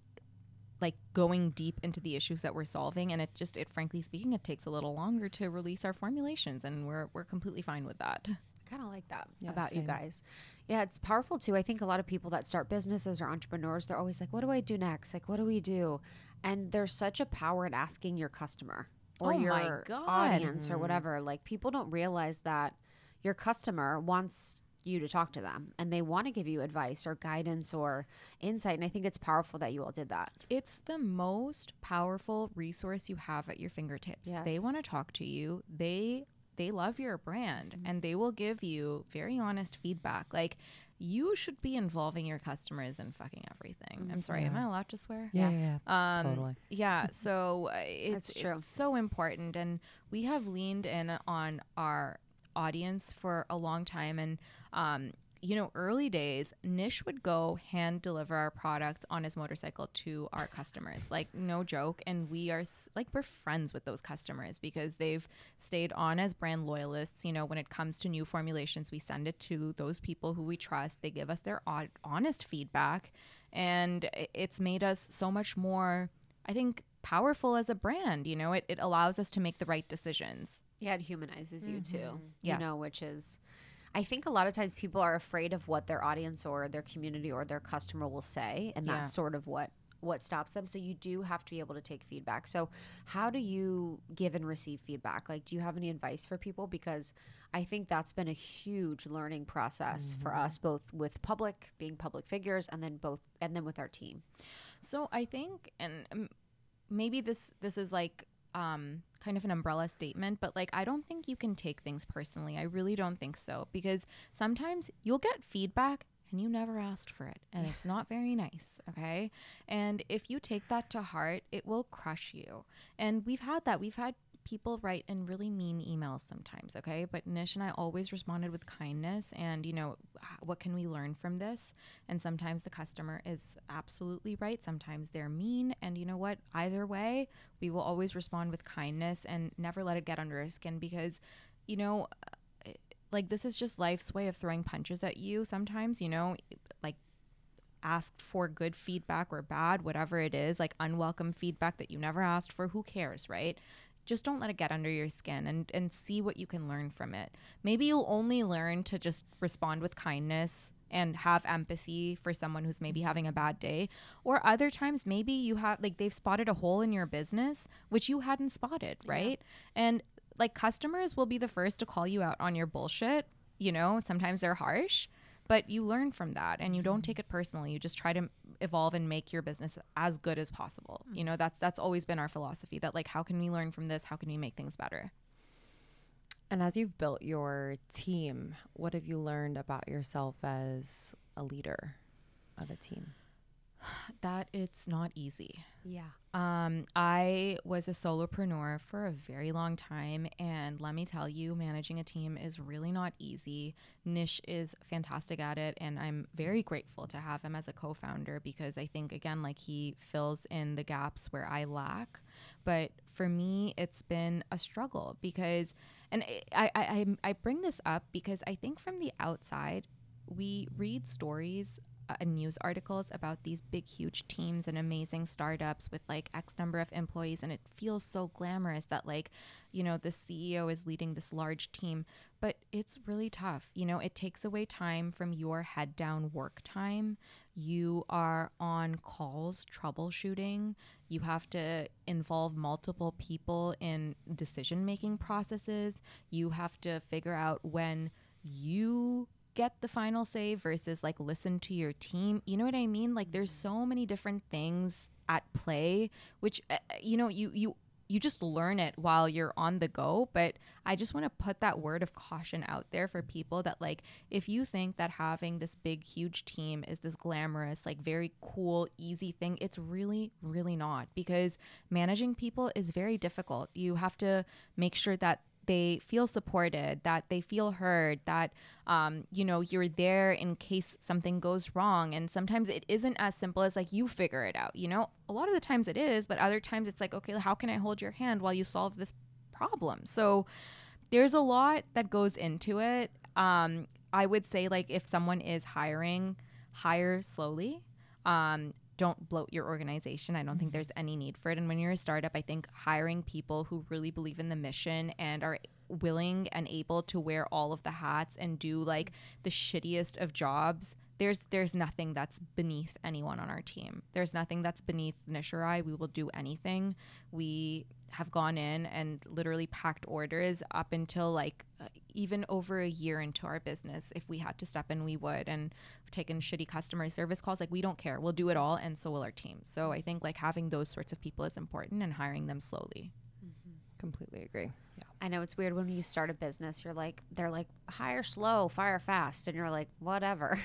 like going deep into the issues that we're solving, and it frankly speaking, it takes a little longer to release our formulations, and we're completely fine with that. I kind of like that about you guys. Yeah, it's powerful too. I think a lot of people that start businesses or entrepreneurs, they're always like, what do I do next? Like, what do we do? And there's such a power in asking your customer or your audience or whatever. Like, people don't realize that your customer wants you to talk to them, and they want to give you advice or guidance or insight. And I think it's powerful that you all did that. It's the most powerful resource you have at your fingertips. Yes. They want to talk to you. They love your brand, and they will give you very honest feedback. Like, you should be involving your customers in fucking everything. I'm sorry, am I allowed to swear? Yeah, totally. Yeah, so it's true. It's so important, and we have leaned in on our audience for a long time. And you know, early days, Nish would go hand deliver our product on his motorcycle to our customers, like no joke. And we're friends with those customers because they've stayed on as brand loyalists. You know, when it comes to new formulations, we send it to those people who we trust. They give us their honest feedback, and it's made us so much more, I think, powerful as a brand. You know, it allows us to make the right decisions. Yeah, it humanizes you too, you know, which is, I think a lot of times people are afraid of what their audience or their community or their customer will say. And that's sort of what stops them. So you do have to be able to take feedback. So how do you give and receive feedback? Like, do you have any advice for people? Because I think that's been a huge learning process for us, both with being public figures, and then with our team. So I think, and maybe this is like, kind of an umbrella statement, but like, I don't think you can take things personally. I really don't think so, because sometimes you'll get feedback and you never asked for it, and it's not very nice. Okay. And if you take that to heart, it will crush you. And we've had people write in really mean emails sometimes. Okay. But Nish and I always responded with kindness, and, you know, what can we learn from this? And sometimes the customer is absolutely right. Sometimes they're mean. And you know what? Either way, we will always respond with kindness and never let it get under our skin, because, you know, like, this is just life's way of throwing punches at you sometimes, you know, like, asked for good feedback or bad, whatever it is, like unwelcome feedback that you never asked for. Who cares, right? Just don't let it get under your skin, and see what you can learn from it. Maybe you'll only learn to just respond with kindness and have empathy for someone who's maybe having a bad day. Or other times, maybe you have, like, they've spotted a hole in your business, which you hadn't spotted, right? And like, customers will be the first to call you out on your bullshit. You know, sometimes they're harsh, but you learn from that, and you don't take it personally. You just try to evolve and make your business as good as possible. You know, that's always been our philosophy, that like, how can we learn from this? How can we make things better? And as you've built your team, what have you learned about yourself as a leader of a team? That it's not easy. Yeah. I was a solopreneur for a very long time, and let me tell you, managing a team is really not easy. Nish is fantastic at it, and I'm very grateful to have him as a co-founder, because I think, again, like, he fills in the gaps where I lack. But for me, it's been a struggle, because, and I bring this up because I think from the outside, we read stories and news articles about these big, huge teams and amazing startups with like X number of employees, and it feels so glamorous that, like, you know, the CEO is leading this large team, but it's really tough. You know, it takes away time from your head down work time. You are on calls troubleshooting. You have to involve multiple people in decision-making processes. You have to figure out when you get the final say versus like listen to your team. You know what I mean? Like, there's so many different things at play, which, you know, you just learn it while you're on the go. But I just want to put that word of caution out there for people that, like, if you think that having this big, huge team is this glamorous, like, very cool, easy thing, it's really, really not, because managing people is very difficult. You have to make sure that they feel supported, that they feel heard, that, you're there in case something goes wrong. And sometimes it isn't as simple as like, you figure it out, a lot of the times it is, but other times it's like, okay, how can I hold your hand while you solve this problem? So there's a lot that goes into it. I would say, like, if someone is hiring, hire slowly. Don't bloat your organization. I don't think there's any need for it. And when you're a startup, I think hiring people who really believe in the mission and are willing and able to wear all of the hats and do like the shittiest of jobs, there's nothing that's beneath anyone on our team. There's nothing that's beneath Nish or I. We will do anything. We have gone in and literally packed orders up until like even over a year into our business. If we had to step in, we would. And we've taken shitty customer service calls. Like, we don't care. We'll do it all, and so will our team. So I think like having those sorts of people is important, and hiring them slowly. Completely agree. Yeah. I know it's weird when you start a business, they're like, hire slow, fire fast. And you're like, whatever.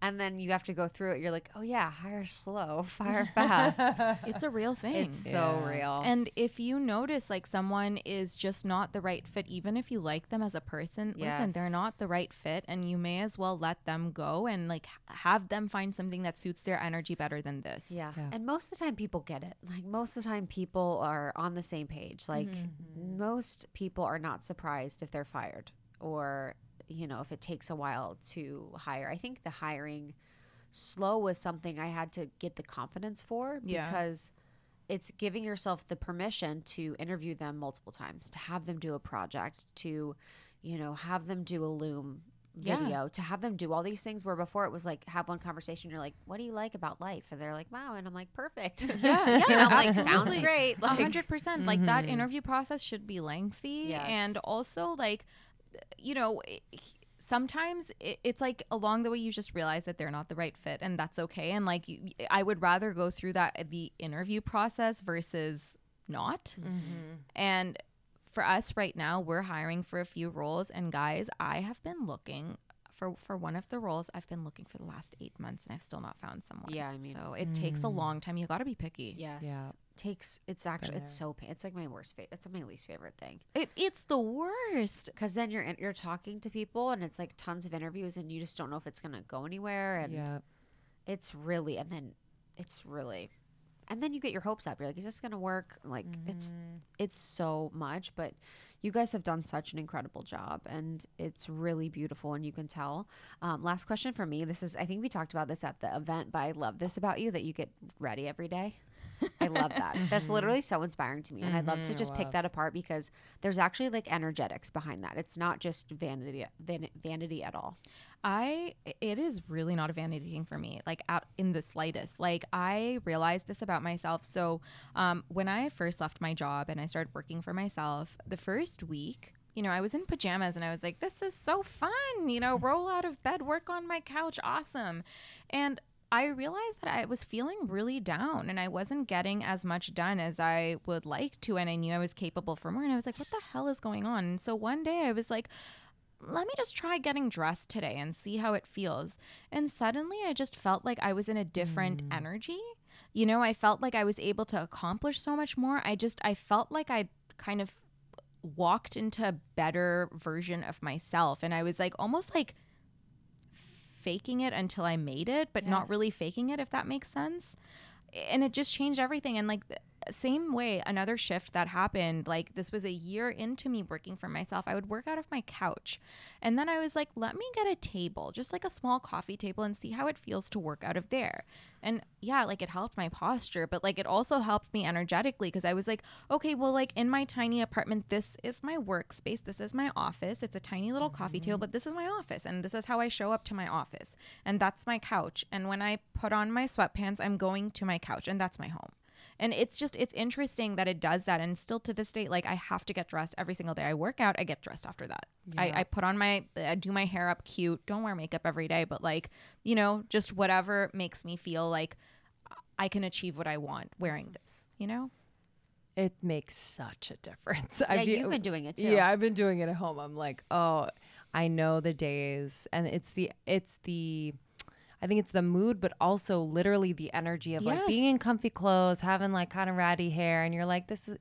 And then you have to go through it. You're like, oh yeah, hire slow, fire fast. It's a real thing. It's so real. And if you notice like someone is just not the right fit, even if you like them as a person, listen, they're not the right fit, and you may as well let them go and like have them find something that suits their energy better than this. Yeah. And most of the time people get it. Like, most of the time people are on the same page. Like, most people are not surprised if they're fired, or if it takes a while to hire. I think the hiring slow was something I had to get the confidence for, because it's giving yourself the permission to interview them multiple times, to have them do a project, to, have them do a Loom video, to have them do all these things, where before it was like, have one conversation, you're like, what do you like about life? And they're like, wow. And I'm like, perfect. Yeah. And I'm like, sounds great. Like, 100%. Like, that interview process should be lengthy. And also like, sometimes it's like along the way you just realize that they're not the right fit, and that's okay. And like, I would rather go through the interview process versus not. And for us right now, we're hiring for a few roles, and guys, I have been looking for one of the roles. I've been looking for the last 8 months, and I've still not found someone. Yeah, I mean, so it takes a long time. You got to be picky. Yes. Yeah. It's like my worst favorite. It's my least favorite thing. It's the worst, because then you're talking to people, and it's like tons of interviews, and you just don't know if it's gonna go anywhere, and it's really, and then you get your hopes up. You're like, is this gonna work? Like, it's so much, but you guys have done such an incredible job, and it's really beautiful, and you can tell. Last question for me. I think we talked about this at the event, but I love this about you, that you get ready every day. I love that. That's literally so inspiring to me. And I'd love to just pick that apart, because there's actually like energetics behind that. It's not just vanity at all. It is really not a vanity thing for me, like in the slightest. Like, I realized this about myself. So when I first left my job and I started working for myself, the first week, I was in pajamas, and I was like, this is so fun, roll out of bed, work on my couch. Awesome. And I realized that I was feeling really down, and I wasn't getting as much done as I would like to. And I knew I was capable for more. And I was like, what the hell is going on? And so one day I was like, let me just try getting dressed today and see how it feels. And suddenly I just felt like I was in a different energy. I felt like I was able to accomplish so much more. I felt like I kind of walked into a better version of myself. And I was like, almost like faking it until I made it, but not really faking it, if that makes sense. And it just changed everything. And like, same way, another shift that happened, like, this was a year into me working for myself. I would work out of my couch, and then I was like, let me get a table, just like a small coffee table, and see how it feels to work out of there. And yeah, like, it helped my posture, but like, it also helped me energetically, because I was like, okay, well, like, in my tiny apartment, this is my workspace, this is my office, it's a tiny little coffee table, but this is my office, and this is how I show up to my office, and that's my couch. And when I put on my sweatpants, I'm going to my couch, and that's my home. And it's interesting that it does that. And still to this day, like, I have to get dressed every single day I work out. I get dressed after that. I put on I do my hair up cute. Don't wear makeup every day, but like, just whatever makes me feel like I can achieve what I want wearing this, It makes such a difference. Yeah, you've been doing it too. Yeah, I've been doing it at home. I'm like, oh, I know the days, and it's the I think it's the mood, but also literally the energy of like being in comfy clothes, having like kind of ratty hair. And you're like, this is,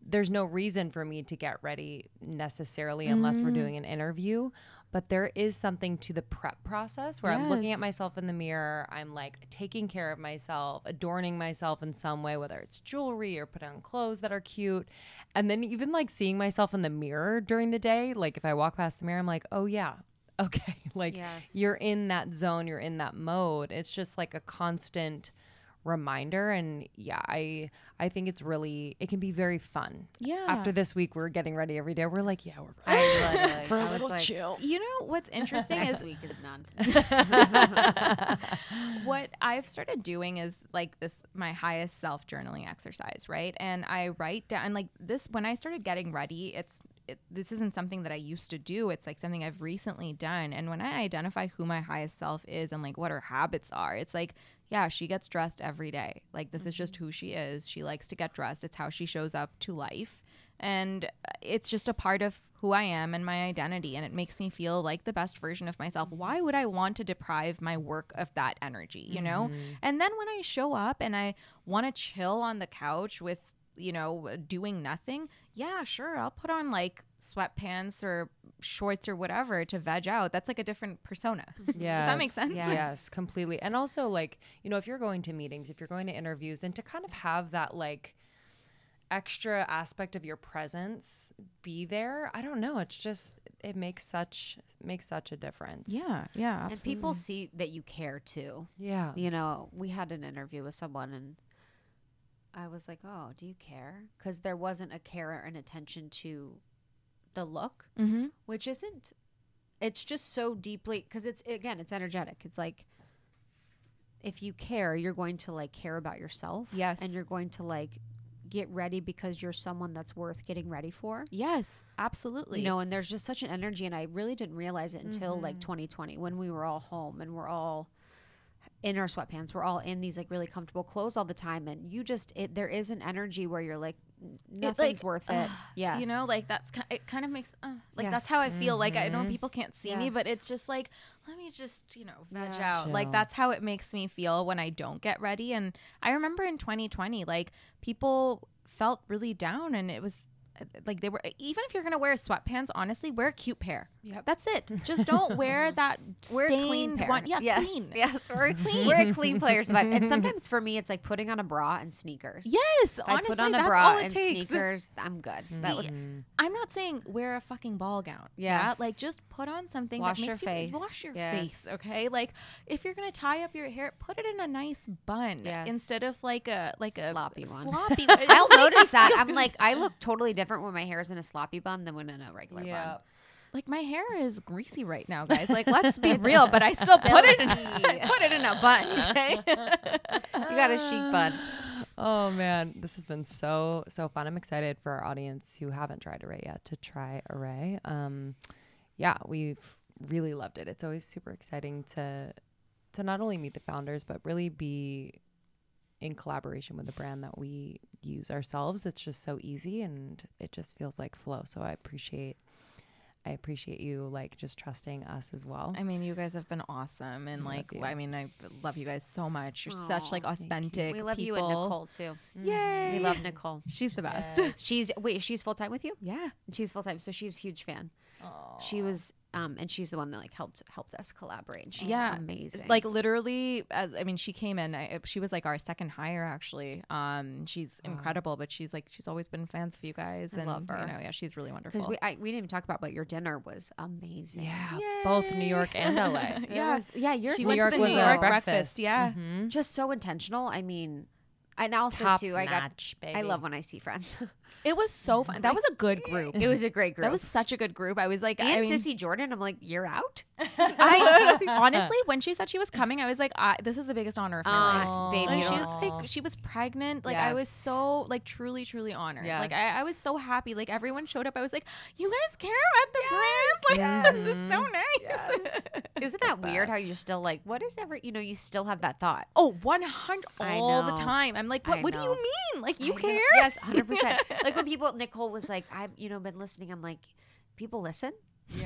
there's no reason for me to get ready necessarily unless we're doing an interview. But there is something to the prep process where I'm looking at myself in the mirror. I'm like taking care of myself, adorning myself in some way, whether it's jewelry or put on clothes that are cute. And then even like seeing myself in the mirror during the day, like if I walk past the mirror, I'm like, oh yeah, okay. Like you're in that zone, you're in that mode. It's just like a constant reminder. And yeah, I think it can be very fun. Yeah. After this week, we're getting ready every day. We're like, yeah, we're ready for a little chill. You know what's interesting is week is none. What I've started doing is like this, my highest self journaling exercise, right? And I write down like this when I started getting ready. This isn't something that I used to do. It's like something I've recently done. And when I identify who my highest self is and like what her habits are, it's like, yeah, she gets dressed every day. Like this is just who she is. She likes to get dressed. It's how she shows up to life. And it's just a part of who I am and my identity. And it makes me feel like the best version of myself. Why would I want to deprive my work of that energy, you know? And then when I show up and I want to chill on the couch with, you know, doing nothing, yeah, sure, I'll put on like sweatpants or shorts or whatever to veg out. That's like a different persona. Yeah. Does that make sense? Yes, completely. And also like, you know, if you're going to meetings, if you're going to interviews, then to kind of have that like extra aspect of your presence be there. I don't know. It's just, it makes such a difference. Yeah. Yeah. Absolutely. And people see that you care too. Yeah. You know, we had an interview with someone and I was like, oh, do you care? Because there wasn't a care and attention to the look, which isn't, it's just so deeply, because it's energetic. It's like, if you care, you're going to like care about yourself. Yes. And you're going to like get ready because you're someone that's worth getting ready for. Yes, absolutely. You know, and there's just such an energy, and I really didn't realize it until like 2020 when we were all home and we're all in our sweatpants. We're all in these like really comfortable clothes all the time, and you just there is an energy where you're like nothing's worth it. Yes, you know, like it kind of makes like that's how I feel. Like I know people can't see me, but it's just like, let me just, you know, veg out. Like that's how it makes me feel when I don't get ready. And I remember in 2020, like people felt really down, and it was like they were, even if you're gonna wear sweatpants, honestly, wear a cute pair. Yep. That's it. Just don't wear that wear a clean pair. One. Yeah, yes. Clean. Yes, wear clean. Wear a clean player's vibe. And sometimes for me, it's like putting on a bra and sneakers. Yes, if honestly, I put on a that's bra all it and takes. sneakers, I'm good. That was. I'm not saying wear a fucking ball gown. Yes. Yeah, like just put on something wash that makes your face. Wash your face. Okay, like if you're gonna tie up your hair, put it in a nice bun instead of like a sloppy one. Sloppy one. I'll notice that. I'm like, I look totally different when my hair is in a sloppy bun than when in a regular bun. Like my hair is greasy right now, guys. Like let's be real, but I still put it in a bun. Okay? You got a chic bun. Oh man, this has been so fun. I'm excited for our audience who haven't tried Arrae yet to try Arrae. Yeah, we've really loved it. It's always super exciting to not only meet the founders, but really be in collaboration with the brand that we use ourselves. It's just so easy and it just feels like flow. So I appreciate you like just trusting us as well. I mean, you guys have been awesome, and like, I mean, I love you guys so much. You're such like authentic. We love people. you and Nicole too. Yay! We love Nicole. She's the best. Yes. She's full time with you? Yeah, she's full time, so she's a huge fan. Aww. She was. And she's the one that like helped us collaborate. And she's amazing. Like literally, I mean, she came in. She was like our second hire actually. She's incredible, but she's always been fans of you guys. I love her. You know, yeah, she's really wonderful. Because we didn't even talk about, but your dinner was amazing. Yeah, both New York and LA. Yours. New York was a breakfast. Yeah, just so intentional. I mean. And also top too, I love when I see friends. It was so fun. That was a good group. It was a great group. That was such a good group. I was like, to see Jordan, I'm like, you're out. Honestly, when she said she was coming, I was like, this is the biggest honor of my life. Baby, she was like, she was pregnant. Like I was so like truly honored. Yes. Like I was so happy. Like everyone showed up. I was like, you guys care about the brand. Like this is so nice. Yes. Isn't that weird how you're still like, what is you still have that thought? Oh, 100 all the time. I'm like, what do you mean? Like you care? Yes, 100%. Like when Nicole was like, I've been listening. I'm like, people listen?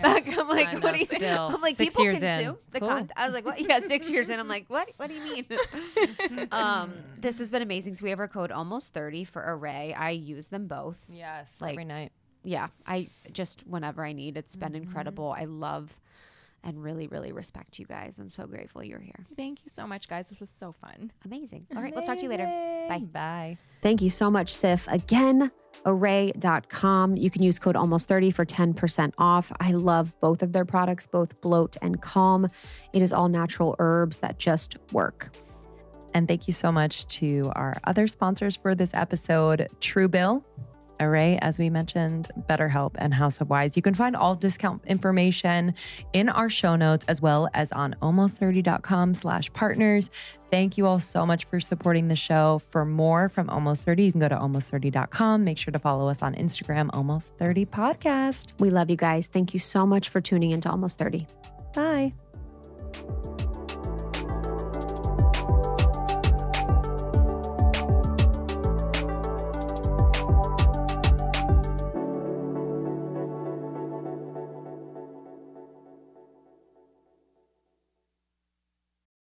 I'm like, I know, what do you still. I'm like, 6 people years consume in. the Cool. content. I was like, what? Yeah, 6 years in. I'm like, what do you mean? This has been amazing. So we have our code almost 30 for Arrae. I use them both. Yes, Like, every night. Yeah, I just whenever I need. It's been incredible. I love and really, really respect you guys. I'm so grateful you're here. Thank you so much, guys. This was so fun. Amazing. All right, we'll talk to you later. Bye. Bye. Thank you so much, Sif. Again, Arrae.com. You can use code almost30 for 10% off. I love both of their products, both Bloat and Calm. It is all natural herbs that just work. And thank you so much to our other sponsors for this episode, Truebill, Arrae, as we mentioned, BetterHelp, and House of Wise. You can find all discount information in our show notes as well as on almost30.com/partners. Thank you all so much for supporting the show. For more from Almost 30, you can go to almost30.com. Make sure to follow us on Instagram, Almost 30 Podcast. We love you guys. Thank you so much for tuning into Almost 30. Bye.